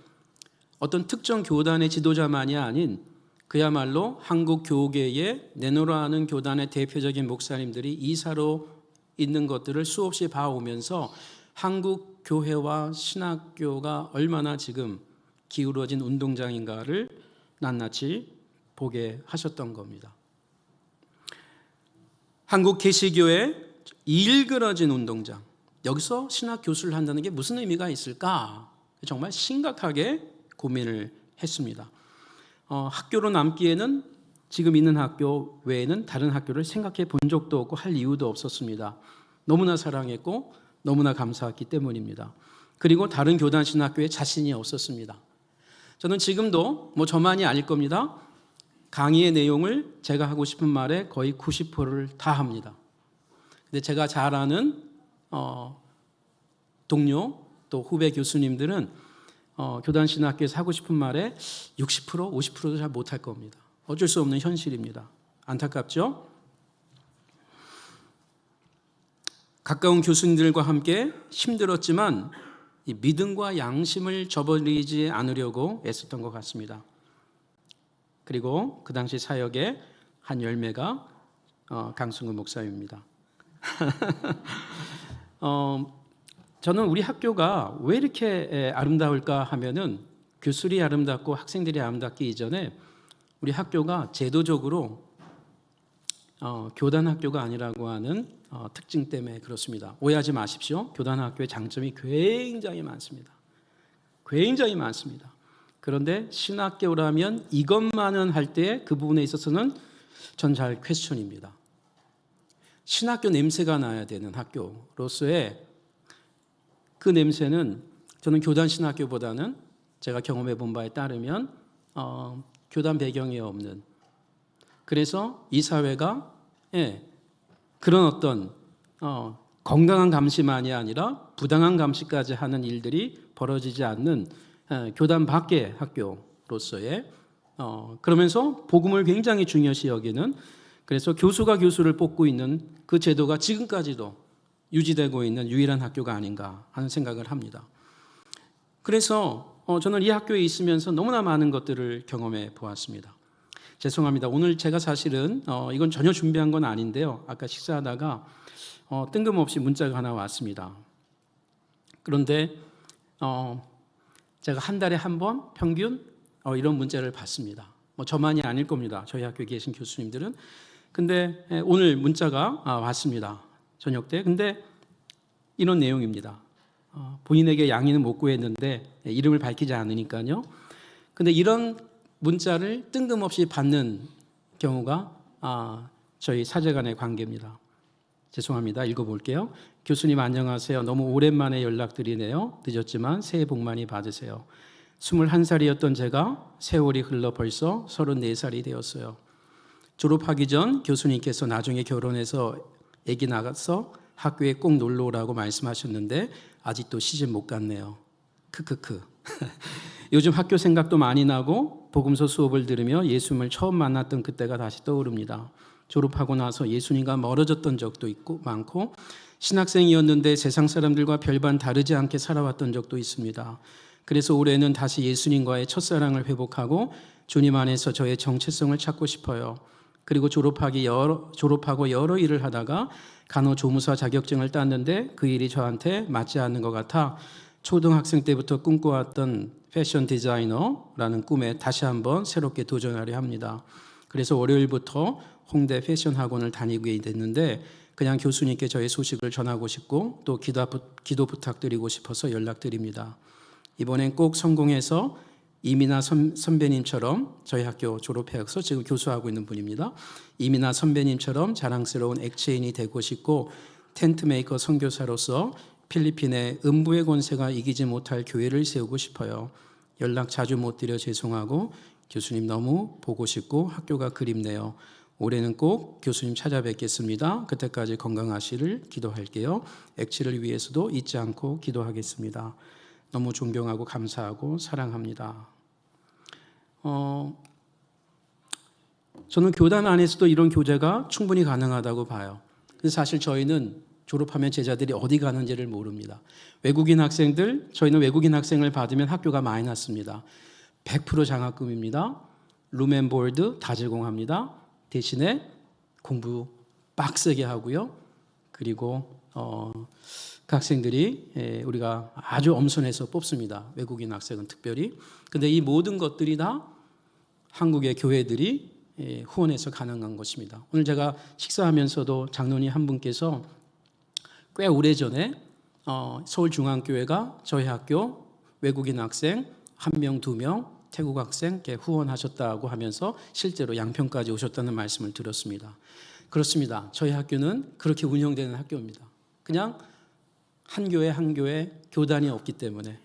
S1: 어떤 특정 교단의 지도자만이 아닌 그야말로 한국 교계에 내노라 하는 교단의 대표적인 목사님들이 이사로 있는 것들을 수없이 봐오면서 한국 교회와 신학교가 얼마나 지금 기울어진 운동장인가를 낱낱이 보게 하셨던 겁니다. 한국 개시교회 일그러진 운동장, 여기서 신학 교수를 한다는 게 무슨 의미가 있을까? 정말 심각하게 고민을 했습니다. 학교로 남기에는 지금 있는 학교 외에는 다른 학교를 생각해 본 적도 없고 할 이유도 없었습니다. 너무나 사랑했고 너무나 감사했기 때문입니다. 그리고 다른 교단 신학교에 자신이 없었습니다. 저는 지금도 저만이 아닐 겁니다. 강의의 내용을 제가 하고 싶은 말에 거의 90%를 다 합니다. 근데 제가 잘 아는 동료 또 후배 교수님들은 교단 신학교에서 하고 싶은 말에 60%, 50%도 잘 못할 겁니다. 어쩔 수 없는 현실입니다. 안타깝죠? 가까운 교수님들과 함께 힘들었지만 이 믿음과 양심을 저버리지 않으려고 애썼던 것 같습니다. 그리고 그 당시 사역의 한 열매가 강승우 목사입니다. 저는 우리 학교가 왜 이렇게 아름다울까 하면은, 교수들이 아름답고 학생들이 아름답기 이전에 우리 학교가 제도적으로 교단 학교가 아니라고 하는 특징 때문에 그렇습니다. 오해하지 마십시오. 교단 학교의 장점이 굉장히 많습니다. 그런데 신학교라면 이것만은 할 때 그 부분에 있어서는 전 잘 퀘스천입니다. 신학교 냄새가 나야 되는 학교로서의 그 냄새는, 저는 교단 신학교보다는 제가 경험해 본 바에 따르면 교단 배경이 없는, 그래서 이 사회가 그런 어떤 건강한 감시만이 아니라 부당한 감시까지 하는 일들이 벌어지지 않는 교단 밖의 학교로서의, 그러면서 복음을 굉장히 중요시 여기는, 그래서 교수가 교수를 뽑고 있는 그 제도가 지금까지도 유지되고 있는 유일한 학교가 아닌가 하는 생각을 합니다. 그래서 저는 이 학교에 있으면서 너무나 많은 것들을 경험해 보았습니다. 죄송합니다. 오늘 제가 사실은 이건 전혀 준비한 건 아닌데요. 아까 식사하다가 뜬금없이 문자가 하나 왔습니다. 그런데 제가 한 달에 한 번 평균 이런 문자를 받습니다. 저만이 아닐 겁니다. 저희 학교에 계신 교수님들은. 근데 오늘 문자가 왔습니다. 저녁 때. 근데 이런 내용입니다. 본인에게 양해는 못 구했는데 이름을 밝히지 않으니까요. 근데 이런 문자를 뜬금없이 받는 경우가 저희 사제 간의 관계입니다. 죄송합니다. 읽어볼게요. 교수님 안녕하세요. 너무 오랜만에 연락드리네요. 늦었지만 새해 복 많이 받으세요. 21살이었던 제가 세월이 흘러 벌써 34살이 되었어요. 졸업하기 전 교수님께서 나중에 결혼해서 아기 나가서 학교에 꼭 놀러 오라고 말씀하셨는데 아직도 시집 못 갔네요. 크크크. 요즘 학교 생각도 많이 나고 복음서 수업을 들으며 예수님을 처음 만났던 그때가 다시 떠오릅니다. 졸업하고 나서 예수님과 멀어졌던 적도 있고 많고 신학생이었는데 세상 사람들과 별반 다르지 않게 살아왔던 적도 있습니다. 그래서 올해는 다시 예수님과의 첫사랑을 회복하고 주님 안에서 저의 정체성을 찾고 싶어요. 그리고 졸업하고 여러 일을 하다가 간호조무사 자격증을 땄는데 그 일이 저한테 맞지 않는 것 같아 초등학생 때부터 꿈꿔왔던 패션 디자이너라는 꿈에 다시 한번 새롭게 도전하려 합니다. 그래서 월요일부터 홍대 패션 학원을 다니게 됐는데 그냥 교수님께 저의 소식을 전하고 싶고 또 기도 부탁드리고 싶어서 연락드립니다. 이번엔 꼭 성공해서 이민아 선배님처럼 저희 학교 졸업해서 지금 교수하고 있는 분입니다. 이민아 선배님처럼 자랑스러운 액체인이 되고 싶고 텐트메이커 선교사로서 필리핀의 음부의 권세가 이기지 못할 교회를 세우고 싶어요. 연락 자주 못 드려 죄송하고 교수님 너무 보고 싶고 학교가 그립네요. 올해는 꼭 교수님 찾아뵙겠습니다. 그때까지 건강하시를 기도할게요. 액치를 위해서도 잊지 않고 기도하겠습니다. 너무 존경하고 감사하고 사랑합니다. 저는 교단 안에서도 이런 교제가 충분히 가능하다고 봐요. 그래서 사실 저희는 졸업하면 제자들이 어디 가는지를 모릅니다. 외국인 학생들, 저희는 외국인 학생을 받으면 학교가 마이너스입니다. 100% 장학금입니다. 룸앤보드 다 제공합니다. 대신에 공부 빡세게 하고요. 그리고 그 학생들이 우리가 아주 엄선해서 뽑습니다. 외국인 학생은 특별히. 근데 이 모든 것들이 다 한국의 교회들이 후원해서 가능한 것입니다. 오늘 제가 식사하면서도 장로님 한 분께서 꽤 오래전에 서울중앙교회가 저희 학교 외국인 학생 1명, 2명 태국 학생 후원하셨다고 하면서 실제로 양평까지 오셨다는 말씀을 들었습니다. 그렇습니다. 저희 학교는 그렇게 운영되는 학교입니다. 그냥 한 교회 교단이 없기 때문에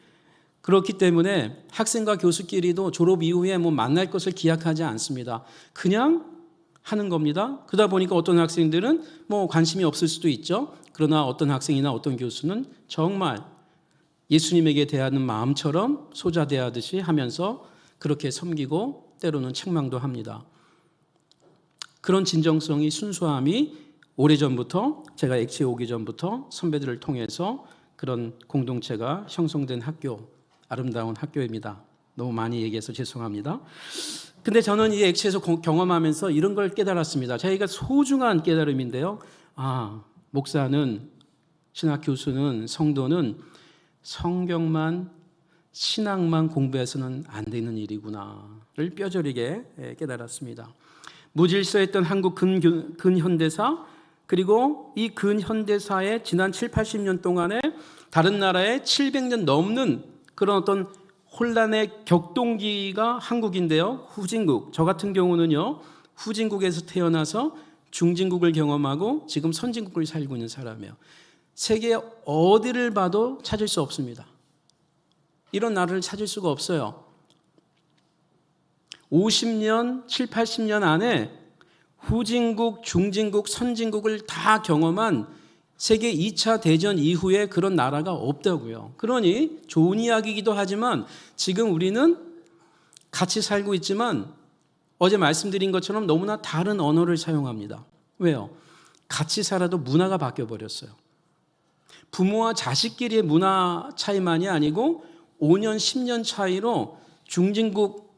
S1: 그렇기 때문에 학생과 교수끼리도 졸업 이후에 만날 것을 기약하지 않습니다. 그냥 하는 겁니다. 그러다 보니까 어떤 학생들은 관심이 없을 수도 있죠. 그러나 어떤 학생이나 어떤 교수는 정말 예수님에게 대하는 마음처럼 소자대하듯이 하면서 그렇게 섬기고 때로는 책망도 합니다. 그런 진정성이 순수함이 오래전부터 제가 액치에 오기 전부터 선배들을 통해서 그런 공동체가 형성된 학교, 아름다운 학교입니다. 너무 많이 얘기해서 죄송합니다. 근데 저는 이 액치에서 경험하면서 이런 걸 깨달았습니다. 저희가 소중한 깨달음인데요. 목사는, 신학 교수는, 성도는 성경만, 신학만 공부해서는 안 되는 일이구나를 뼈저리게 깨달았습니다. 무질서했던 한국 근현대사, 그리고 이 근현대사의 지난 7, 80년 동안에 다른 나라에 700년 넘는 그런 어떤 혼란의 격동기가 한국인데요. 후진국, 저 같은 경우는요, 후진국에서 태어나서 중진국을 경험하고 지금 선진국을 살고 있는 사람이에요. 세계 어디를 봐도 찾을 수 없습니다. 이런 나라를 찾을 수가 없어요. 50년, 7, 80년 안에 후진국, 중진국, 선진국을 다 경험한 세계 2차 대전 이후에 그런 나라가 없다고요. 그러니 좋은 이야기이기도 하지만 지금 우리는 같이 살고 있지만 어제 말씀드린 것처럼 너무나 다른 언어를 사용합니다. 왜요? 같이 살아도 문화가 바뀌어버렸어요. 부모와 자식끼리의 문화 차이만이 아니고 5년, 10년 차이로 중진국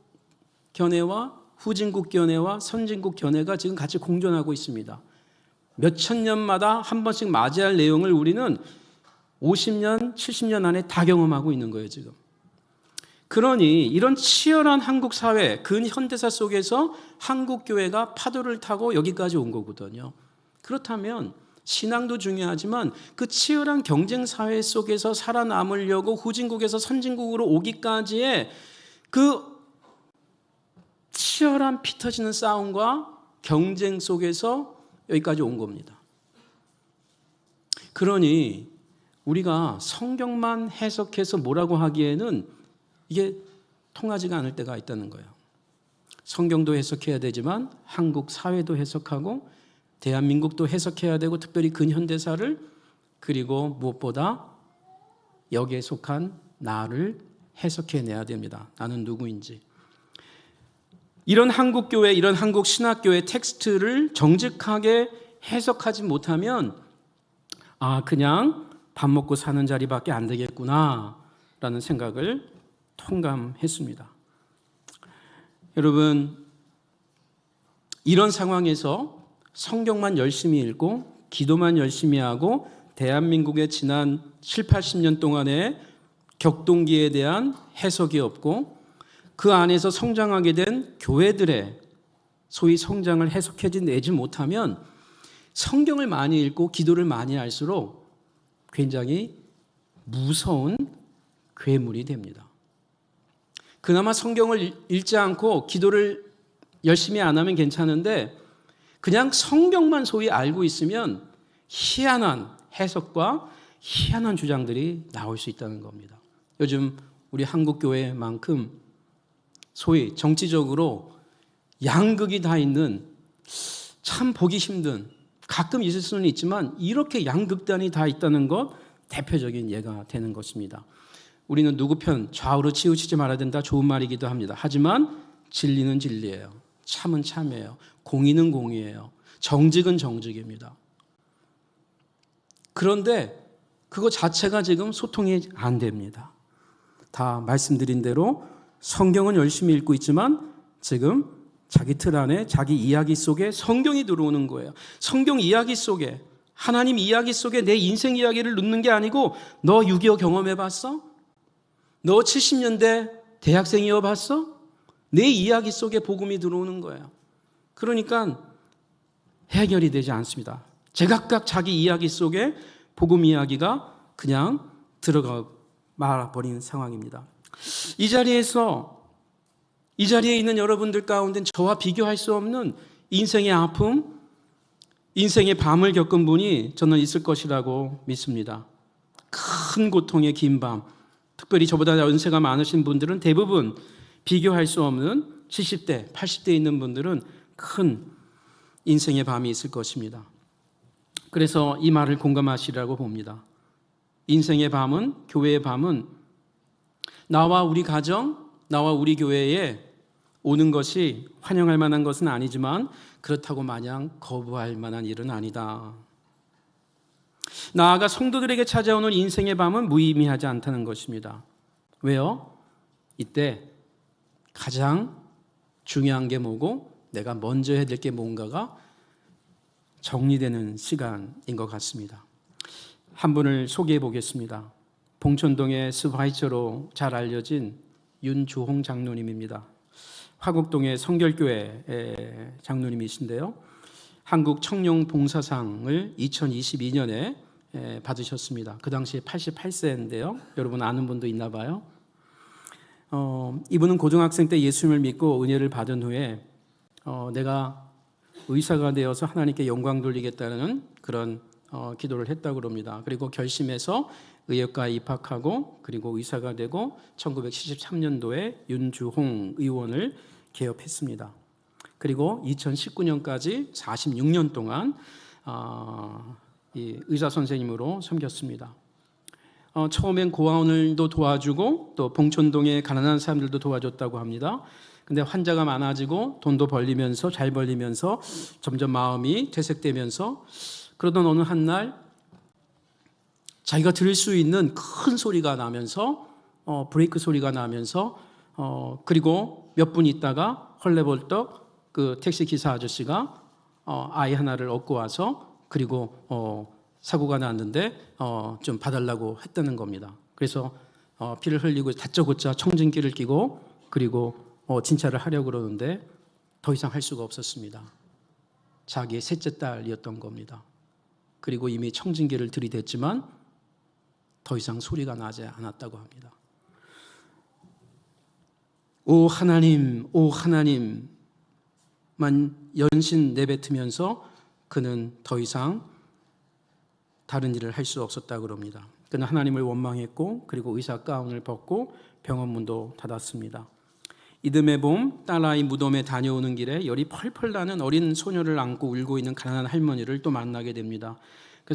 S1: 견해와 후진국 견해와 선진국 견해가 지금 같이 공존하고 있습니다. 몇천 년마다 한 번씩 맞이할 내용을 우리는 50년, 70년 안에 다 경험하고 있는 거예요, 지금. 그러니 이런 치열한 한국 사회, 근현대사 속에서 한국 교회가 파도를 타고 여기까지 온 거거든요. 그렇다면 신앙도 중요하지만 그 치열한 경쟁 사회 속에서 살아남으려고 후진국에서 선진국으로 오기까지의 그 치열한 피 터지는 싸움과 경쟁 속에서 여기까지 온 겁니다. 그러니 우리가 성경만 해석해서 뭐라고 하기에는 이게 통하지가 않을 때가 있다는 거예요. 성경도 해석해야 되지만 한국 사회도 해석하고 대한민국도 해석해야 되고, 특별히 근현대사를, 그리고 무엇보다 여기에 속한 나를 해석해내야 됩니다. 나는 누구인지. 이런 한국교회, 이런 한국 신학교의 텍스트를 정직하게 해석하지 못하면 그냥 밥 먹고 사는 자리밖에 안 되겠구나 라는 생각을 통감했습니다. 여러분, 이런 상황에서 성경만 열심히 읽고 기도만 열심히 하고 대한민국의 지난 7, 80년 동안의 격동기에 대한 해석이 없고 그 안에서 성장하게 된 교회들의 소위 성장을 해석해내지 못하면 성경을 많이 읽고 기도를 많이 할수록 굉장히 무서운 괴물이 됩니다. 그나마 성경을 읽지 않고 기도를 열심히 안 하면 괜찮은데 그냥 성경만 소위 알고 있으면 희한한 해석과 희한한 주장들이 나올 수 있다는 겁니다. 요즘 우리 한국교회만큼 소위 정치적으로 양극이 다 있는, 참 보기 힘든, 가끔 있을 수는 있지만 이렇게 양극단이 다 있다는 것 대표적인 예가 되는 것입니다. 우리는 누구 편 좌우로 치우치지 말아야 된다, 좋은 말이기도 합니다. 하지만 진리는 진리예요. 참은 참이에요. 공의는 공의예요. 정직은 정직입니다. 그런데 그거 자체가 지금 소통이 안 됩니다. 다 말씀드린 대로 성경은 열심히 읽고 있지만 지금 자기 틀 안에 자기 이야기 속에 성경이 들어오는 거예요. 성경 이야기 속에, 하나님 이야기 속에 내 인생 이야기를 넣는 게 아니고 너 6.25 경험해봤어? 너 70년대 대학생이어봤어? 내 이야기 속에 복음이 들어오는 거예요. 그러니까 해결이 되지 않습니다. 제각각 자기 이야기 속에 복음 이야기가 그냥 들어가 말아버린 상황입니다. 이 자리에 있는 여러분들 가운데 저와 비교할 수 없는 인생의 아픔, 인생의 밤을 겪은 분이 저는 있을 것이라고 믿습니다. 큰 고통의 긴 밤, 특별히 저보다 연세가 많으신 분들은 대부분 비교할 수 없는 70대, 80대 있는 분들은 큰 인생의 밤이 있을 것입니다. 그래서 이 말을 공감하시라고 봅니다. 인생의 밤은, 교회의 밤은 나와 우리 가정, 나와 우리 교회에 오는 것이 환영할 만한 것은 아니지만 그렇다고 마냥 거부할 만한 일은 아니다. 나아가 성도들에게 찾아오는 인생의 밤은 무의미하지 않다는 것입니다. 왜요? 이때 가장 중요한 게 뭐고 내가 먼저 해야 될 게 뭔가가 정리되는 시간인 것 같습니다. 한 분을 소개해 보겠습니다. 봉천동의 스바이처로 잘 알려진 윤주홍 장로님입니다. 화곡동의 성결교회 장로님이신데요. 한국 청룡 봉사상을 2022년에 받으셨습니다. 그 당시에 88세인데요. 여러분 아는 분도 있나 봐요. 이분은 고등학생 때 예수님을 믿고 은혜를 받은 후에 내가 의사가 되어서 하나님께 영광 돌리겠다는 그런 기도를 했다고 합니다. 그리고 결심해서 의학과에 입학하고 그리고 의사가 되고 1973년도에 윤주홍 의원을 개업했습니다. 그리고 2019년까지 46년 동안 이 의사 선생님으로 섬겼습니다. 처음엔 고아원을도 도와주고 또 봉천동의 가난한 사람들도 도와줬다고 합니다. 근데 환자가 많아지고 돈도 벌리면서 잘 벌리면서 점점 마음이 퇴색되면서 그러던 어느 한날 자기가 들을 수 있는 큰 소리가 나면서 브레이크 소리가 나면서 그리고 몇 분 있다가 헐레벌떡 그 택시 기사 아저씨가 아이 하나를 얻고 와서 그리고 사고가 났는데 좀 봐달라고 했다는 겁니다. 그래서 피를 흘리고 다짜고짜 청진기를 끼고 그리고 진찰을 하려고 그러는데 더 이상 할 수가 없었습니다. 자기의 셋째 딸이었던 겁니다. 그리고 이미 청진기를 들이댔지만 더 이상 소리가 나지 않았다고 합니다. 오 하나님, 오 하나님, 연신 내뱉으면서 그는 더 이상 다른 일을 할 수 없었다고 그럽니다. 그는 하나님을 원망했고 그리고 의사 가운을 벗고 병원 문도 닫았습니다. 이듬해 봄 딸아이 무덤에 다녀오는 길에 열이 펄펄 나는 어린 소녀를 안고 울고 있는 가난한 할머니를 또 만나게 됩니다.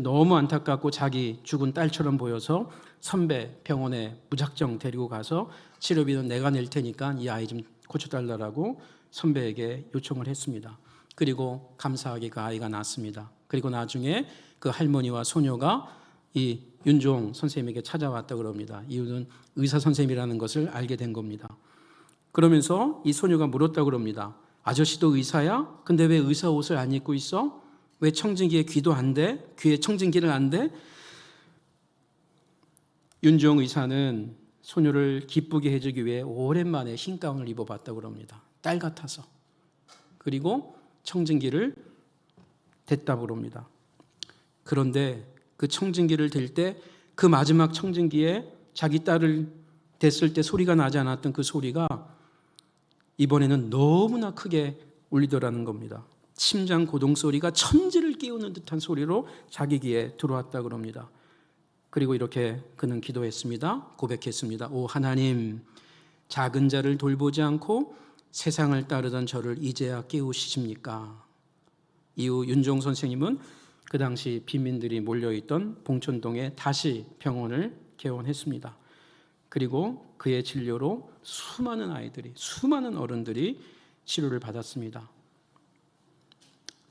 S1: 너무 안타깝고 자기 죽은 딸처럼 보여서 선배 병원에 무작정 데리고 가서 치료비는 내가 낼 테니까 이 아이 좀 고쳐달라고 선배에게 요청을 했습니다. 그리고 감사하게 그 아이가 낳았습니다. 그리고 나중에 그 할머니와 소녀가 이 윤종 선생님에게 찾아왔다고 그럽니다. 이유는 의사 선생님이라는 것을 알게 된 겁니다. 그러면서 이 소녀가 물었다고 그럽니다. 아저씨도 의사야? 근데 왜 의사 옷을 안 입고 있어? 왜 청진기에 귀도 안 대? 귀에 청진기를 안 대? 윤종 의사는 소녀를 기쁘게 해주기 위해 오랜만에 흰 가운을 입어봤다고 그럽니다. 딸 같아서. 그리고 청진기를 댔다고 그럽니다. 그런데 그 청진기를 댈 때 그 마지막 청진기에 자기 딸을 댔을 때 소리가 나지 않았던 그 소리가 이번에는 너무나 크게 울리더라는 겁니다. 심장 고동 소리가 천지를 깨우는 듯한 소리로 자기 귀에 들어왔다고 그럽니다. 그리고 이렇게 그는 기도했습니다. 고백했습니다. 오 하나님, 작은 자를 돌보지 않고 세상을 따르던 저를 이제야 깨우시십니까? 이후 윤종 선생님은 그 당시 빈민들이 몰려있던 봉천동에 다시 병원을 개원했습니다. 그리고 그의 진료로 수많은 아이들이, 수많은 어른들이 치료를 받았습니다.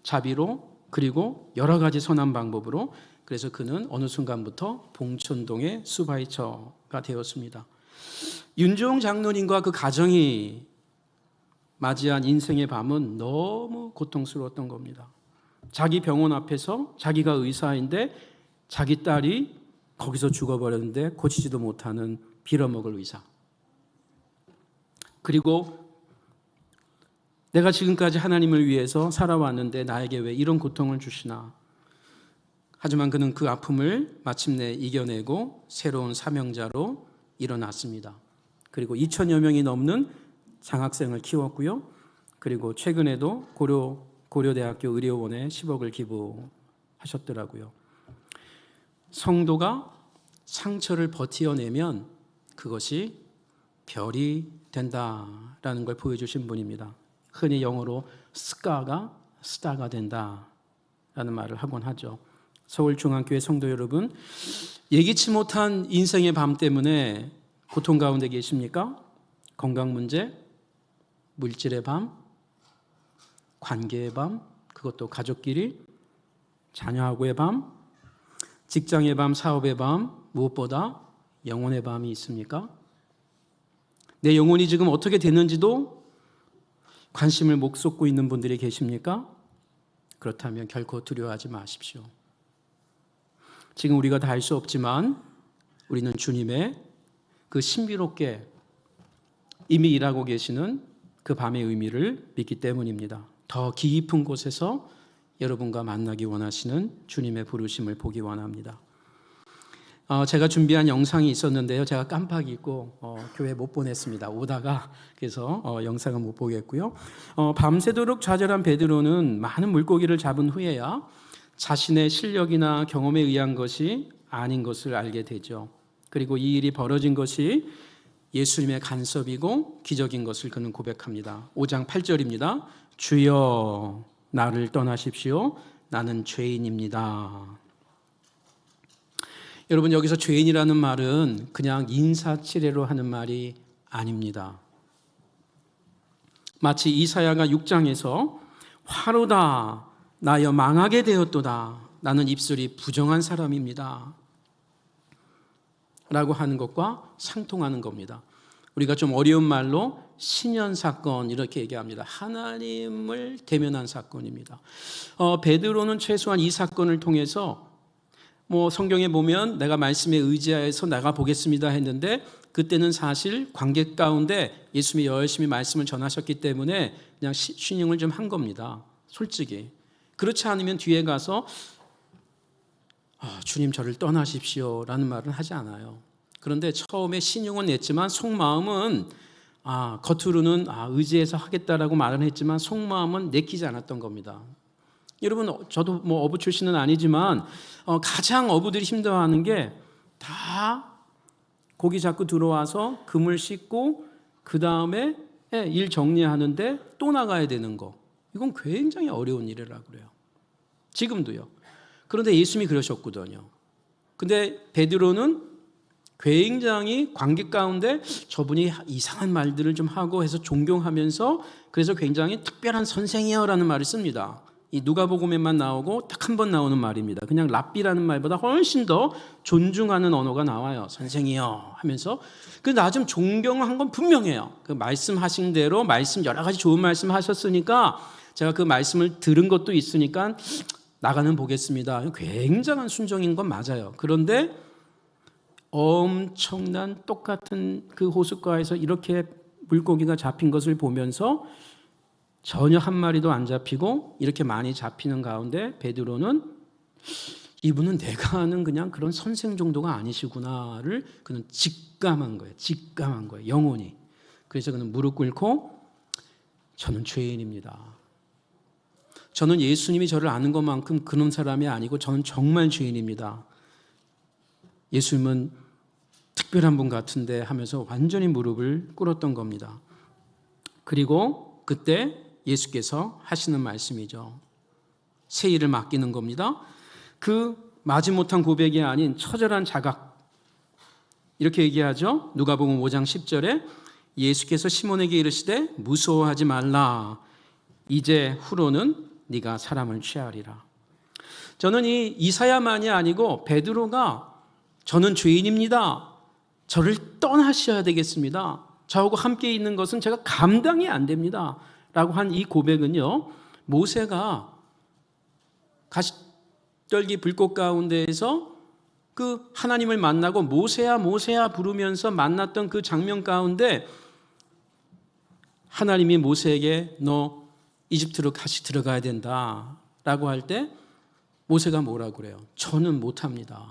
S1: 자비로 그리고 여러 가지 선한 방법으로. 그래서 그는 어느 순간부터 봉천동의 수바이처가 되었습니다. 윤종 장로님과 그 가정이 맞이한 인생의 밤은 너무 고통스러웠던 겁니다. 자기 병원 앞에서 자기가 의사인데 자기 딸이 거기서 죽어버렸는데 고치지도 못하는 빌어먹을 의사. 그리고 내가 지금까지 하나님을 위해서 살아왔는데 나에게 왜 이런 고통을 주시나. 하지만 그는 그 아픔을 마침내 이겨내고 새로운 사명자로 일어났습니다. 그리고 2천여 명이 넘는 장학생을 키웠고요. 그리고 최근에도 고려대학교 의료원에 10억을 기부하셨더라고요. 성도가 상처를 버티어내면 그것이 별이 된다라는 걸 보여주신 분입니다. 흔히 영어로 스카가 스타가 된다라는 말을 하곤 하죠. 서울중앙교회 성도 여러분, 예기치 못한 인생의 밤 때문에 고통 가운데 계십니까? 건강 문제, 물질의 밤, 관계의 밤, 그것도 가족끼리, 자녀하고의 밤, 직장의 밤, 사업의 밤, 무엇보다 영혼의 밤이 있습니까? 내 영혼이 지금 어떻게 됐는지도 관심을 못 쏟고 있는 분들이 계십니까? 그렇다면 결코 두려워하지 마십시오. 지금 우리가 다 할 수 없지만 우리는 주님의 그 신비롭게 이미 일하고 계시는 그 밤의 의미를 믿기 때문입니다. 더 깊은 곳에서 여러분과 만나기 원하시는 주님의 부르심을 보기 원합니다. 제가 준비한 영상이 있었는데요. 제가 깜빡 잊고 교회 못 보냈습니다. 오다가 그래서 영상은 못 보겠고요. 밤새도록 좌절한 베드로는 많은 물고기를 잡은 후에야 자신의 실력이나 경험에 의한 것이 아닌 것을 알게 되죠. 그리고 이 일이 벌어진 것이 예수님의 간섭이고 기적인 것을 그는 고백합니다. 5장 8절입니다. 주여 나를 떠나십시오. 나는 죄인입니다. 여러분, 여기서 죄인이라는 말은 그냥 인사치레로 하는 말이 아닙니다. 마치 이사야가 6장에서 화로다 나여 망하게 되었도다 나는 입술이 부정한 사람입니다 라고 하는 것과 상통하는 겁니다. 우리가 좀 어려운 말로 신연사건 이렇게 얘기합니다. 하나님을 대면한 사건입니다. 베드로는 최소한 이 사건을 통해서 성경에 보면 내가 말씀에 의지하여서 나가 보겠습니다 했는데 그때는 사실 관객 가운데 예수님이 열심히 말씀을 전하셨기 때문에 그냥 신용을 좀 한 겁니다. 솔직히. 그렇지 않으면 뒤에 가서 주님 저를 떠나십시오 라는 말은 하지 않아요. 그런데 처음에 신용은 냈지만 속마음은 겉으로는 의지해서 하겠다라고 말은 했지만 속마음은 내키지 않았던 겁니다. 여러분, 저도 뭐 어부 출신은 아니지만 가장 어부들이 힘들어하는 게 다 고기 잡고 들어와서 그물 씻고 그 다음에 일 정리하는데 또 나가야 되는 거. 이건 굉장히 어려운 일이라고 그래요. 지금도요. 그런데 예수님이 그러셨거든요. 근데 베드로는 굉장히 관객 가운데 저분이 이상한 말들을 좀 하고 해서 존경하면서 그래서 굉장히 특별한 선생이여라는 말을 씁니다. 이 누가복음에만 나오고 딱 한 번 나오는 말입니다. 그냥 랍비라는 말보다 훨씬 더 존중하는 언어가 나와요. 선생이여 하면서. 그 나 좀 존경한 건 분명해요. 그 말씀하신 대로 말씀 여러 가지 좋은 말씀 하셨으니까 제가 그 말씀을 들은 것도 있으니까 나가는 보겠습니다. 굉장한 순종인 건 맞아요. 그런데 엄청난 똑같은 그 호숫가에서 이렇게 물고기가 잡힌 것을 보면서 전혀 한 마리도 안 잡히고 이렇게 많이 잡히는 가운데 베드로는 이분은 내가 아는 그냥 그런 선생 정도가 아니시구나를 그는 직감한 거예요. 영혼이. 그래서 그는 무릎 꿇고 저는 죄인입니다. 저는 예수님이 저를 아는 것만큼 그런 사람이 아니고 저는 정말 죄인입니다. 예수님은 특별한 분 같은데 하면서 완전히 무릎을 꿇었던 겁니다. 그리고 그때 예수께서 하시는 말씀이죠. 새 일을 맡기는 겁니다. 그 마지못한 고백이 아닌 처절한 자각. 이렇게 얘기하죠. 누가복음 5장 10절에 예수께서 시몬에게 이르시되 무서워하지 말라. 이제 후로는 네가 사람을 취하리라. 저는 이 이사야만이 아니고 베드로가 저는 죄인입니다. 저를 떠나셔야 되겠습니다. 저하고 함께 있는 것은 제가 감당이 안 됩니다. 라고 한 이 고백은요, 모세가 가시떨기 불꽃 가운데에서 그 하나님을 만나고 모세야 모세야 부르면서 만났던 그 장면 가운데 하나님이 모세에게 너 이집트로 다시 들어가야 된다 라고 할 때 모세가 뭐라고 그래요? 저는 못합니다.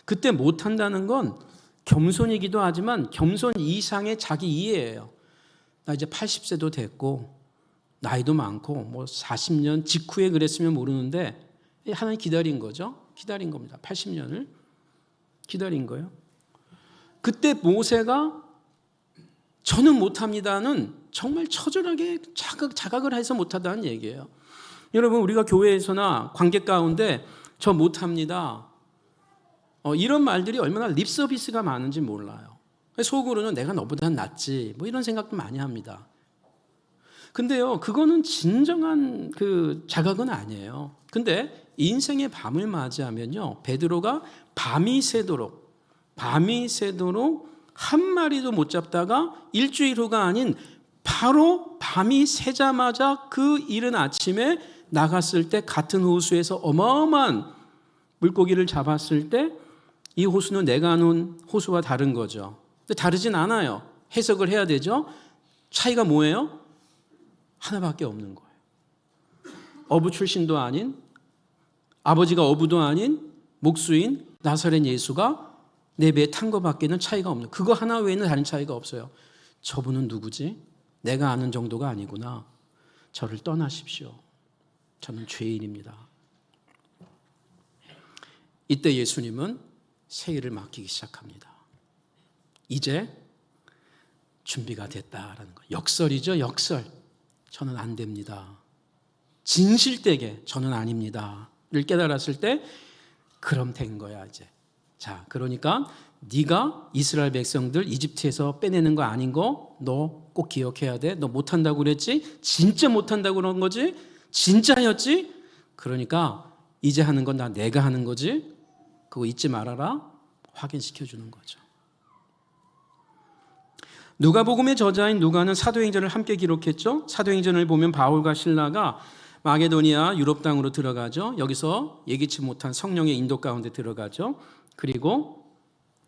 S1: 그때 못한다는 건 겸손이기도 하지만 겸손 이상의 자기 이해예요. 나 이제 80세도 됐고 나이도 많고 뭐 40년 직후에 그랬으면 모르는데 하나님 기다린 거죠. 기다린 겁니다. 80년을 기다린 거예요. 그때 모세가 저는 못합니다는 정말 처절하게 자각을 해서 못하다는 얘기예요. 여러분, 우리가 교회에서나 관객 가운데 저 못합니다. 이런 말들이 얼마나 립서비스가 많은지 몰라요. 속으로는 내가 너보다 낫지 뭐 이런 생각도 많이 합니다. 근데요, 그거는 진정한 그 자각은 아니에요. 근데 인생의 밤을 맞이하면요, 베드로가 밤이 새도록 한 마리도 못 잡다가 일주일 후가 아닌 바로 밤이 새자마자 그 이른 아침에 나갔을 때 같은 호수에서 어마어마한 물고기를 잡았을 때 이 호수는 내가 아는 호수와 다른 거죠. 다르진 않아요. 해석을 해야 되죠. 차이가 뭐예요? 하나밖에 없는 거예요. 어부 출신도 아닌, 아버지가 어부도 아닌 목수인 나사렛 예수가 내 배에 탄 것밖에는 차이가 없는, 그거 하나 외에는 다른 차이가 없어요. 저분은 누구지? 내가 아는 정도가 아니구나. 저를 떠나십시오. 저는 죄인입니다. 이때 예수님은 새 일을 맡기기 시작합니다. 이제 준비가 됐다라는 거. 역설이죠, 역설. 저는 안 됩니다. 진실되게 저는 아닙니다를 깨달았을 때 그럼 된 거야 이제. 자, 그러니까 네가 이스라엘 백성들 이집트에서 빼내는 거 아닌 거 너 꼭 기억해야 돼. 너 못한다고 그랬지? 진짜 못한다고 그런 거지? 진짜였지? 그러니까 이제 하는 건 내가 하는 거지? 그거 잊지 말아라. 확인시켜 주는 거죠. 누가복음의 저자인 누가는 사도행전을 함께 기록했죠. 사도행전을 보면 바울과 실라가 마게도니아 유럽 땅으로 들어가죠. 여기서 예기치 못한 성령의 인도 가운데 들어가죠. 그리고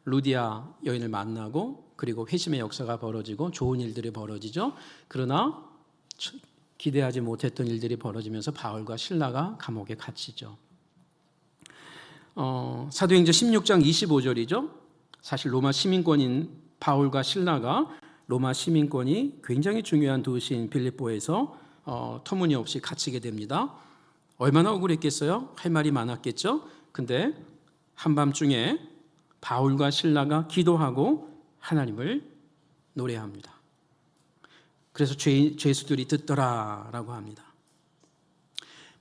S1: 루디아 여인을 만나고 그리고 회심의 역사가 벌어지고 좋은 일들이 벌어지죠. 그러나 기대하지 못했던 일들이 벌어지면서 바울과 실라가 감옥에 갇히죠. 사도행전 16장 25절이죠. 사실 로마 시민권인 바울과 실라가 로마 시민권이 굉장히 중요한 도시인 빌립보에서 터무니없이 갇히게 됩니다. 얼마나 억울했겠어요? 할 말이 많았겠죠? 근데 한밤중에 바울과 실라가 기도하고 하나님을 노래합니다. 그래서 죄수들이 듣더라라고 합니다.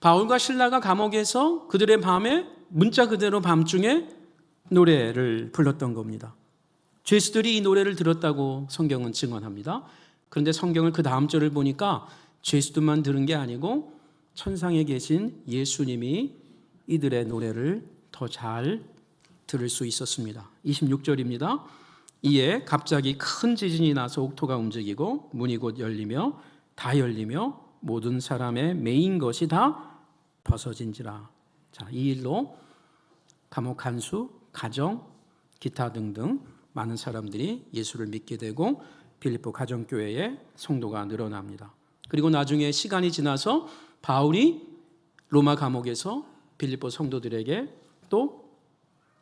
S1: 바울과 실라가 감옥에서 그들의 밤에 문자 그대로 밤중에 노래를 불렀던 겁니다. 죄수들이 이 노래를 들었다고 성경은 증언합니다. 그런데 성경을 그 다음 절을 보니까 죄수들만 들은 게 아니고 천상에 계신 예수님이 이들의 노래를 더 잘 들을 수 있었습니다. 26절입니다. 이에 갑자기 큰 지진이 나서 옥토가 움직이고 문이 곧 열리며 모든 사람의 매인 것이 다 벗어진지라. 자, 이 일로 감옥 간수, 가정, 기타 등등 많은 사람들이 예수를 믿게 되고 빌립보 가정교회에 성도가 늘어납니다. 그리고 나중에 시간이 지나서 바울이 로마 감옥에서 빌립보 성도들에게 또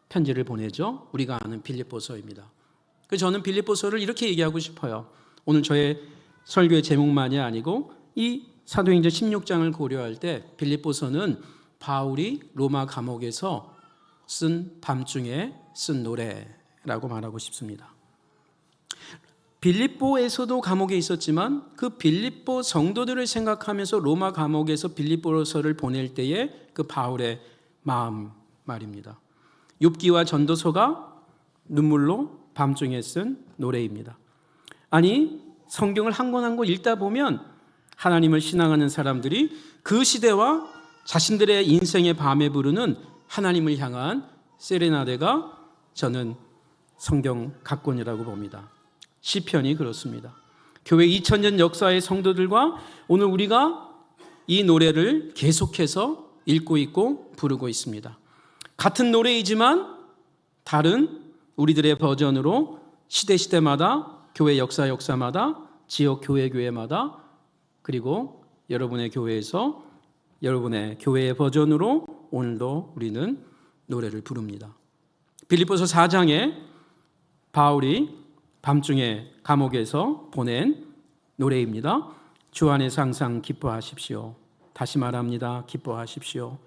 S1: 편지를 보내죠. 우리가 아는 빌립보서입니다. 그래서 저는 빌립보서를 이렇게 얘기하고 싶어요. 오늘 저의 설교의 제목만이 아니고 이 사도행전 16장을 고려할 때 빌립보서는 바울이 로마 감옥에서 밤중에 쓴 노래라고 말하고 싶습니다. 빌립보에서도 감옥에 있었지만 그 빌립보 성도들을 생각하면서 로마 감옥에서 빌립보서를 보낼 때의 그 바울의 마음 말입니다. 욥기와 전도서가 눈물로 밤중에 쓴 노래입니다. 아니, 성경을 한 권 한 권 읽다 보면 하나님을 신앙하는 사람들이 그 시대와 자신들의 인생의 밤에 부르는 하나님을 향한 세레나데가 저는 성경 각권이라고 봅니다. 시편이 그렇습니다. 교회 2000년 역사의 성도들과 오늘 우리가 이 노래를 계속해서 읽고 있고 부르고 있습니다. 같은 노래이지만 다른 우리들의 버전으로 시대마다 교회 역사마다 지역 교회마다 그리고 여러분의 교회에서 여러분의 교회의 버전으로 오늘도 우리는 노래를 부릅니다. 빌립보서 4장에 바울이 밤중에 감옥에서 보낸 노래입니다. 주 안에서 항상 기뻐하십시오. 다시 말합니다. 기뻐하십시오.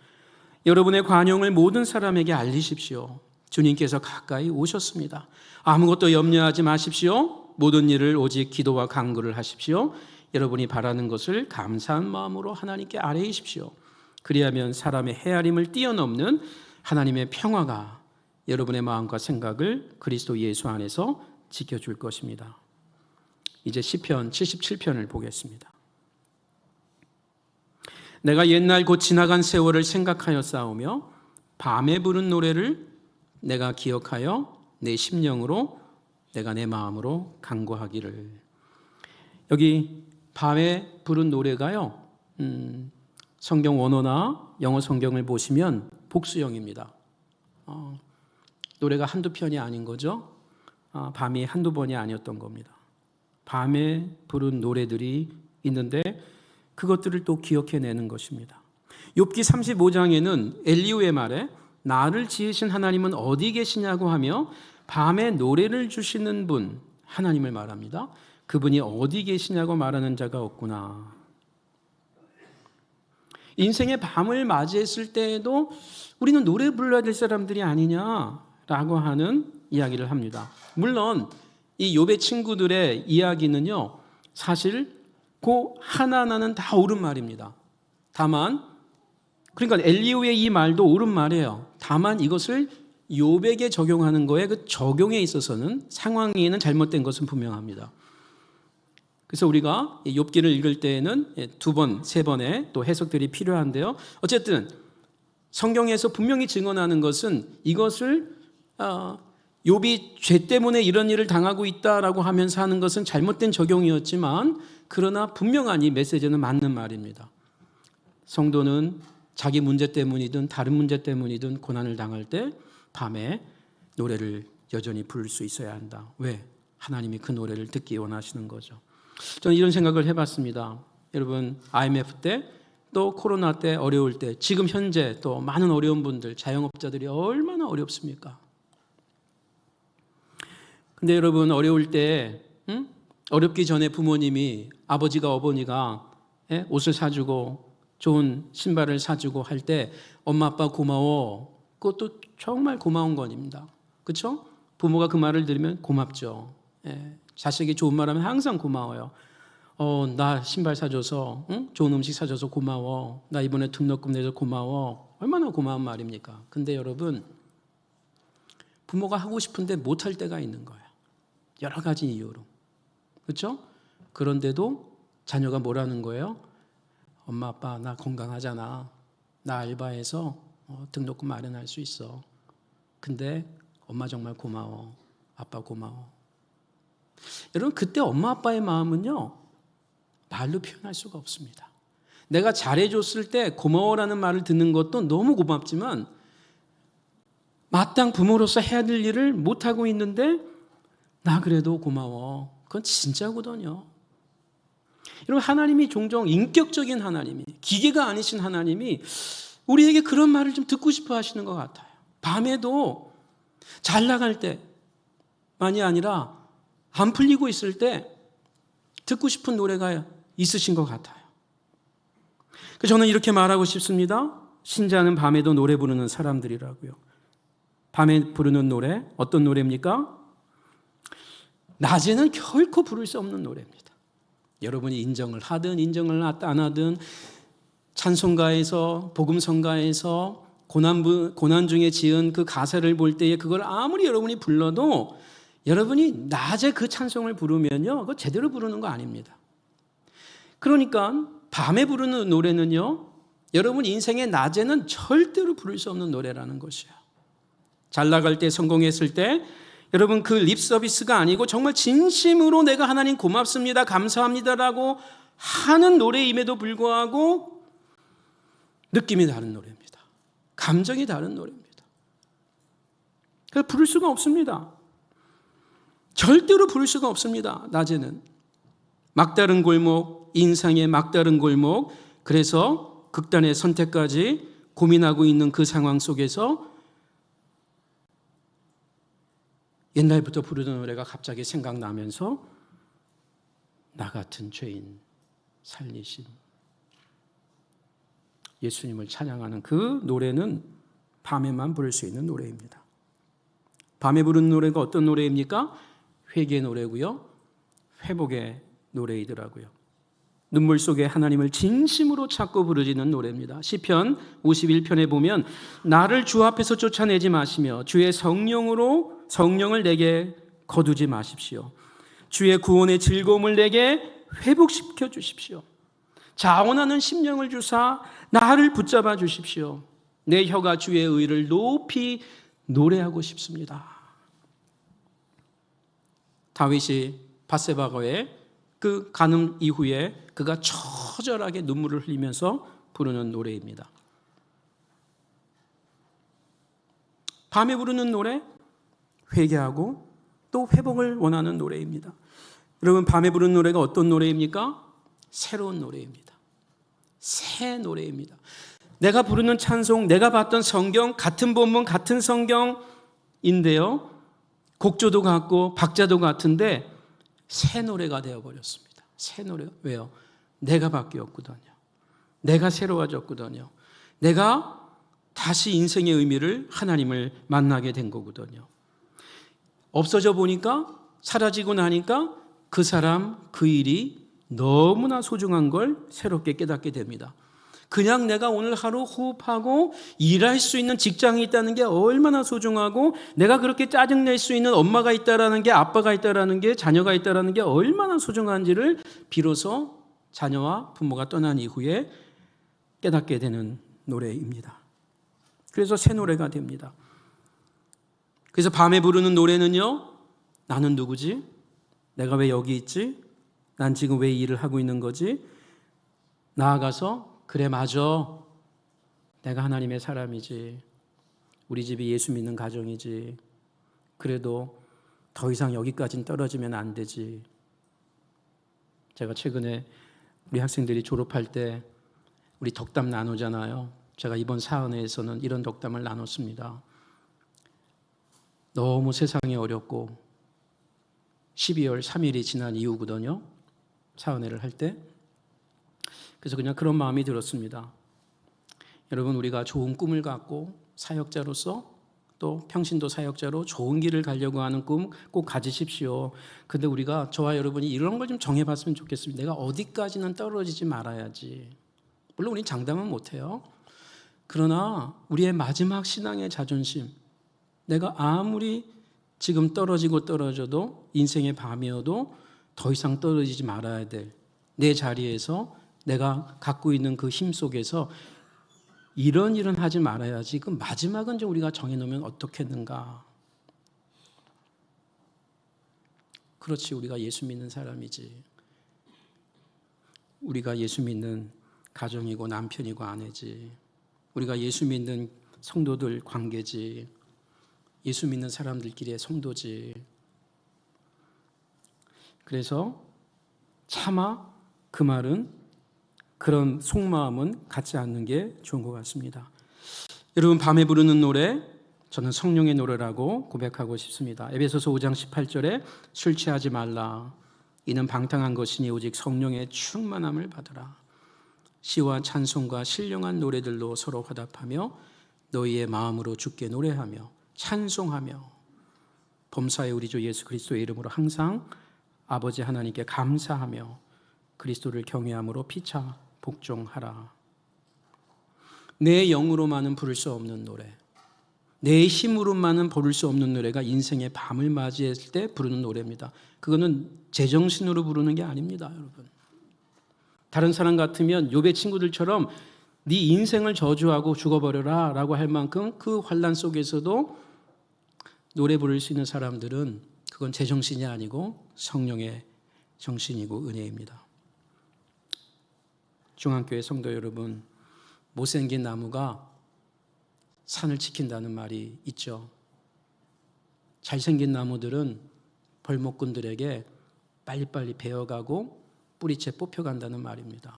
S1: 여러분의 관용을 모든 사람에게 알리십시오. 주님께서 가까이 오셨습니다. 아무것도 염려하지 마십시오. 모든 일을 오직 기도와 간구를 하십시오. 여러분이 바라는 것을 감사한 마음으로 하나님께 아뢰십시오. 그리하면 사람의 헤아림을 뛰어넘는 하나님의 평화가 여러분의 마음과 생각을 그리스도 예수 안에서 지켜줄 것입니다. 이제 시편 77편을 보겠습니다. 내가 옛날 곧 지나간 세월을 생각하여 싸우며 밤에 부른 노래를 내가 기억하여 내 심령으로 내가 내 마음으로 간구하기를. 여기 밤에 부른 노래가요, 성경 원어나 영어 성경을 보시면 복수형입니다. 노래가 한두 편이 아닌 거죠. 밤이 한두 번이 아니었던 겁니다. 밤에 부른 노래들이 있는데 그것들을 또 기억해내는 것입니다. 욥기 35장에는 엘리후의 말에 나를 지으신 하나님은 어디 계시냐고 하며 밤에 노래를 주시는 분 하나님을 말합니다. 그분이 어디 계시냐고 말하는 자가 없구나. 인생의 밤을 맞이했을 때에도 우리는 노래 불러야 될 사람들이 아니냐라고 하는 이야기를 합니다. 물론 이 욥의 친구들의 이야기는요, 사실 그 하나하나는 다 옳은 말입니다. 다만 그러니까 엘리후의 이 말도 옳은 말이에요. 다만 이것을 욥에게 적용하는 거에 그 적용에 있어서는 상황에는 잘못된 것은 분명합니다. 그래서 우리가 욥기를 읽을 때에는 두 번, 세 번의 또 해석들이 필요한데요. 어쨌든 성경에서 분명히 증언하는 것은 이것을 욥이 죄 때문에 이런 일을 당하고 있다라고 하면서 하는 것은 잘못된 적용이었지만 그러나 분명한 이 메시지는 맞는 말입니다. 성도는 자기 문제 때문이든 다른 문제 때문이든 고난을 당할 때 밤에 노래를 여전히 부를 수 있어야 한다. 왜? 하나님이 그 노래를 듣기 원하시는 거죠. 저는 이런 생각을 해봤습니다. 여러분, IMF 때 또 코로나 때 어려울 때 지금 현재 또 많은 어려운 분들, 자영업자들이 얼마나 어렵습니까? 근데 여러분 어려울 때 어렵기 전에 부모님이, 아버지가 어머니가 옷을 사주고 좋은 신발을 사주고 할 때 엄마 아빠 고마워, 그것도 정말 고마운 겁니다. 그렇죠? 부모가 그 말을 들으면 고맙죠. 자식이 좋은 말 하면 항상 고마워요. 나 신발 사줘서, 좋은 음식 사줘서 고마워. 나 이번에 등록금 내서 고마워. 얼마나 고마운 말입니까? 근데 여러분, 부모가 하고 싶은데 못할 때가 있는 거예요. 여러 가지 이유로. 그렇죠? 그런데도 자녀가 뭐라는 거예요? 엄마 아빠 나 건강하잖아. 나 알바해서 등록금 마련할 수 있어. 근데 엄마 정말 고마워. 아빠 고마워. 여러분, 그때 엄마 아빠의 마음은요, 말로 표현할 수가 없습니다. 내가 잘해줬을 때 고마워라는 말을 듣는 것도 너무 고맙지만 마땅 부모로서 해야 될 일을 못하고 있는데 나 그래도 고마워. 그건 진짜거든요. 여러분, 하나님이 종종 인격적인 하나님이, 기계가 아니신 하나님이 우리에게 그런 말을 좀 듣고 싶어 하시는 것 같아요. 밤에도 잘 나갈 때만이 아니라 안 풀리고 있을 때 듣고 싶은 노래가 있으신 것 같아요. 저는 이렇게 말하고 싶습니다. 신자는 밤에도 노래 부르는 사람들이라고요. 밤에 부르는 노래, 어떤 노래입니까? 낮에는 결코 부를 수 없는 노래입니다. 여러분이 인정을 하든 인정을 안 하든 찬송가에서, 복음성가에서 고난 중에 지은 그 가사를 볼 때에 그걸 아무리 여러분이 불러도 여러분이 낮에 그 찬송을 부르면요, 그거 제대로 부르는 거 아닙니다. 그러니까 밤에 부르는 노래는요, 여러분 인생의 낮에는 절대로 부를 수 없는 노래라는 것이에요. 잘 나갈 때, 성공했을 때 여러분 그 립 서비스가 아니고 정말 진심으로 내가 하나님 고맙습니다, 감사합니다라고 하는 노래임에도 불구하고 느낌이 다른 노래입니다. 감정이 다른 노래입니다. 그래서 부를 수가 없습니다. 절대로 부를 수가 없습니다. 낮에는. 막다른 골목, 인상의 막다른 골목, 그래서 극단의 선택까지 고민하고 있는 그 상황 속에서 옛날부터 부르던 노래가 갑자기 생각나면서 나 같은 죄인 살리신 예수님을 찬양하는 그 노래는 밤에만 부를 수 있는 노래입니다. 밤에 부르는 노래가 어떤 노래입니까? 회개의 노래고요, 회복의 노래이더라고요. 눈물 속에 하나님을 진심으로 찾고 부르짖는 노래입니다. 시편 51편에 보면 나를 주 앞에서 쫓아내지 마시며 주의 성령을 내게 거두지 마십시오. 주의 구원의 즐거움을 내게 회복시켜 주십시오. 자원하는 심령을 주사 나를 붙잡아 주십시오. 내 혀가 주의 의를 높이 노래하고 싶습니다. 다윗이 밧세바가의 그 간음 이후에 그가 처절하게 눈물을 흘리면서 부르는 노래입니다. 밤에 부르는 노래, 회개하고 또 회복을 원하는 노래입니다. 여러분, 밤에 부르는 노래가 어떤 노래입니까? 새로운 노래입니다. 새 노래입니다. 내가 부르는 찬송, 내가 봤던 성경, 같은 본문, 같은 성경인데요, 곡조도 같고 박자도 같은데 새 노래가 되어버렸습니다. 새 노래가. 왜요? 내가 바뀌었거든요. 내가 새로워졌거든요. 내가 다시 인생의 의미를, 하나님을 만나게 된 거거든요. 없어져 보니까, 사라지고 나니까 그 사람, 그 일이 너무나 소중한 걸 새롭게 깨닫게 됩니다. 그냥 내가 오늘 하루 호흡하고 일할 수 있는 직장이 있다는 게 얼마나 소중하고, 내가 그렇게 짜증낼 수 있는 엄마가 있다라는 게, 아빠가 있다라는 게, 자녀가 있다라는 게 얼마나 소중한지를 비로소 자녀와 부모가 떠난 이후에 깨닫게 되는 노래입니다. 그래서 새 노래가 됩니다. 그래서 밤에 부르는 노래는요, 나는 누구지? 내가 왜 여기 있지? 난 지금 왜 일을 하고 있는 거지? 나아가서 그래, 맞아, 내가 하나님의 사람이지, 우리 집이 예수 믿는 가정이지, 그래도 더 이상 여기까지는 떨어지면 안 되지. 제가 최근에 우리 학생들이 졸업할 때 우리 덕담 나누잖아요. 제가 이번 사은회에서는 이런 덕담을 나눴습니다. 너무 세상이 어렵고 12월 3일이 지난 이후거든요. 사은회를 할 때. 그래서 그냥 그런 마음이 들었습니다. 여러분, 우리가 좋은 꿈을 갖고 사역자로서 또 평신도 사역자로 좋은 길을 가려고 하는 꿈 꼭 가지십시오. 근데 우리가, 저와 여러분이 이런 걸 좀 정해봤으면 좋겠습니다. 내가 어디까지는 떨어지지 말아야지. 물론 우리는 장담은 못해요. 그러나 우리의 마지막 신앙의 자존심, 내가 아무리 지금 떨어져도 인생의 밤이어도 더 이상 떨어지지 말아야 될 내 자리에서 내가 갖고 있는 그 힘 속에서 이런 일은 하지 말아야지. 그 마지막은 좀 우리가 정해놓으면 어떻겠는가. 그렇지, 우리가 예수 믿는 사람이지. 우리가 예수 믿는 가정이고 남편이고 아내지. 우리가 예수 믿는 성도들 관계지. 예수 믿는 사람들끼리의 성도지. 그래서 차마 그 말은, 그런 속마음은 갖지 않는 게 좋은 것 같습니다. 여러분, 밤에 부르는 노래, 저는 성령의 노래라고 고백하고 싶습니다. 에베소서 5장 18절에 술 취하지 말라. 이는 방탕한 것이니 오직 성령의 충만함을 받으라. 시와 찬송과 신령한 노래들로 서로 화답하며 너희의 마음으로 주께 노래하며 찬송하며 범사의 우리 주 예수 그리스도의 이름으로 항상 아버지 하나님께 감사하며 그리스도를 경외함으로 피차 복종하라. 내 영으로만은 부를 수 없는 노래, 내 힘으로만은 부를 수 없는 노래가 인생의 밤을 맞이했을 때 부르는 노래입니다. 그거는 제정신으로 부르는 게 아닙니다, 여러분. 다른 사람 같으면 욥의 친구들처럼 네 인생을 저주하고 죽어버려라 라고 할 만큼 그 환난 속에서도 노래 부를 수 있는 사람들은 그건 제정신이 아니고 성령의 정신이고 은혜입니다. 중앙교회 성도 여러분, 못생긴 나무가 산을 지킨다는 말이 있죠. 잘생긴 나무들은 벌목꾼들에게 빨리빨리 베어가고 뿌리채 뽑혀간다는 말입니다.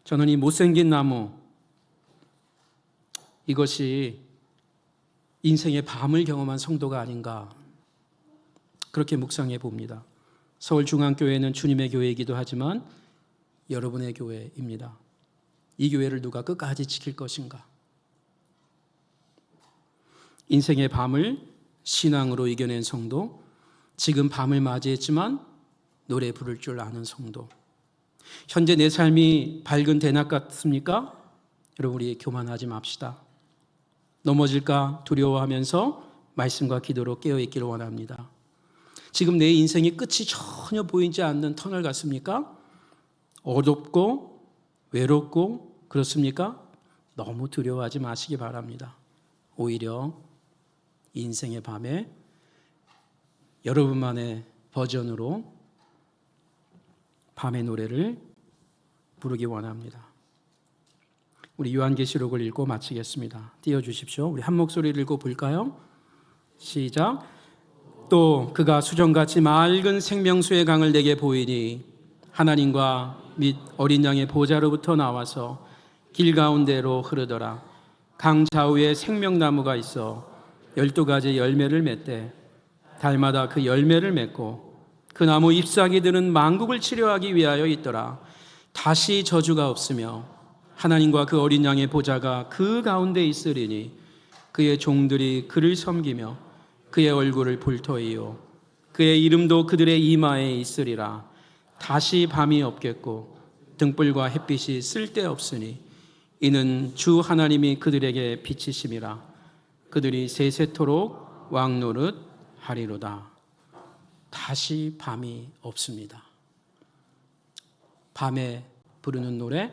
S1: 저는 이 못생긴 나무, 이것이 인생의 밤을 경험한 성도가 아닌가, 그렇게 묵상해 봅니다. 서울중앙교회는 주님의 교회이기도 하지만 여러분의 교회입니다. 이 교회를 누가 끝까지 지킬 것인가? 인생의 밤을 신앙으로 이겨낸 성도, 지금 밤을 맞이했지만 노래 부를 줄 아는 성도. 현재 내 삶이 밝은 대낮 같습니까? 여러분, 우리 교만하지 맙시다. 넘어질까 두려워하면서 말씀과 기도로 깨어있기를 원합니다. 지금 내 인생의 끝이 전혀 보이지 않는 터널 같습니까? 어둡고 외롭고 그렇습니까? 너무 두려워하지 마시기 바랍니다. 오히려 인생의 밤에 여러분만의 버전으로 밤의 노래를 부르기 원합니다. 우리 요한계시록을 읽고 마치겠습니다. 띄워주십시오. 우리 한 목소리를 읽고 볼까요? 시작. 또 그가 수정같이 맑은 생명수의 강을 내게 보이니 하나님과 및 어린 양의 보좌로부터 나와서 길 가운데로 흐르더라. 강 좌우에 생명나무가 있어 12가지 열매를 맺되 달마다 그 열매를 맺고 그 나무 잎사귀들은 만국을 치료하기 위하여 있더라. 다시 저주가 없으며 하나님과 그 어린 양의 보좌가 그 가운데 있으리니 그의 종들이 그를 섬기며 그의 얼굴을 볼 터이요 그의 이름도 그들의 이마에 있으리라. 다시 밤이 없겠고 등불과 햇빛이 쓸데없으니 이는 주 하나님이 그들에게 빛이심이라. 그들이 세세토록 왕노릇 하리로다. 다시 밤이 없습니다. 밤에 부르는 노래,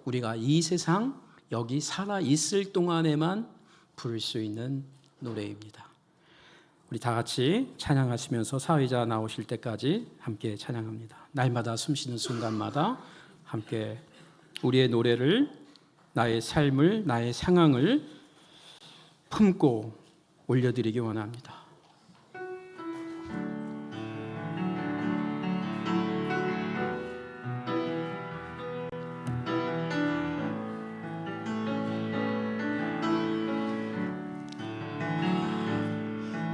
S1: 우리가 이 세상 여기 살아 있을 동안에만 부를 수 있는 노래입니다. 우리 다 같이 찬양하시면서 사회자 나오실 때까지 함께 찬양합니다. 날마다 숨쉬는 순간마다 함께 우리의 노래를, 나의 삶을, 나의 상황을 품고 올려드리기 원합니다.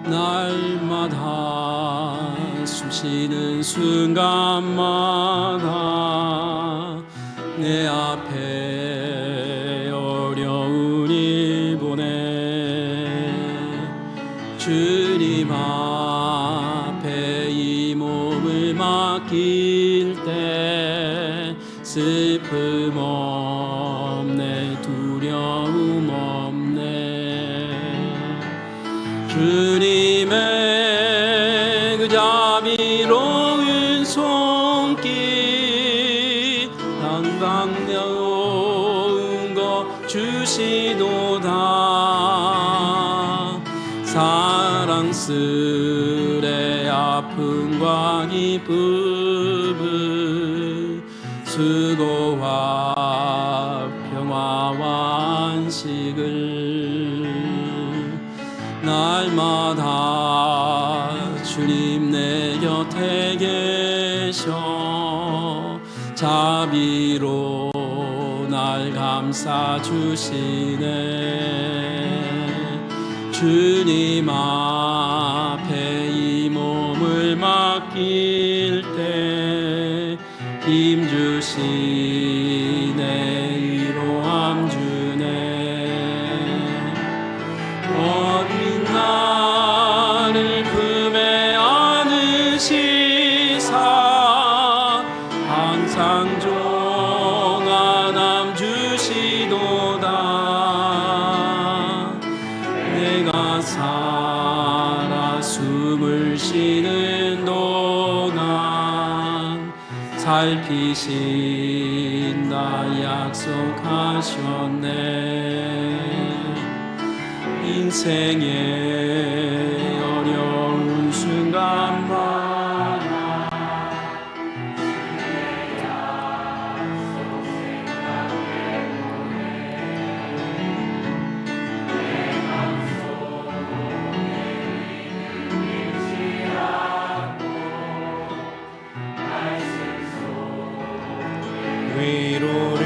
S1: 날마다 숨쉬는 순간마다 내 앞에 어려움이 보내 주님 앞에 이 몸을 맡길 때 슬픔 없네 두려움 없네 주님의 그 자비로운 손길 당당려운 것 주시도다 사랑스레 아픔과 기쁨을 수고와 평화와 안식을 날마다 주님 내 곁에 계셔 자비로 날 감싸 주시네 주님 앞에 이 몸을 맡길 때 힘 주시네 위로함 주네 어린 나를 품에 안으시사 항상 종안함 주시도다 내가 살아 숨을 쉬는 동안 살피신다 약속하셨네 인생의 어려운 순간마다 위로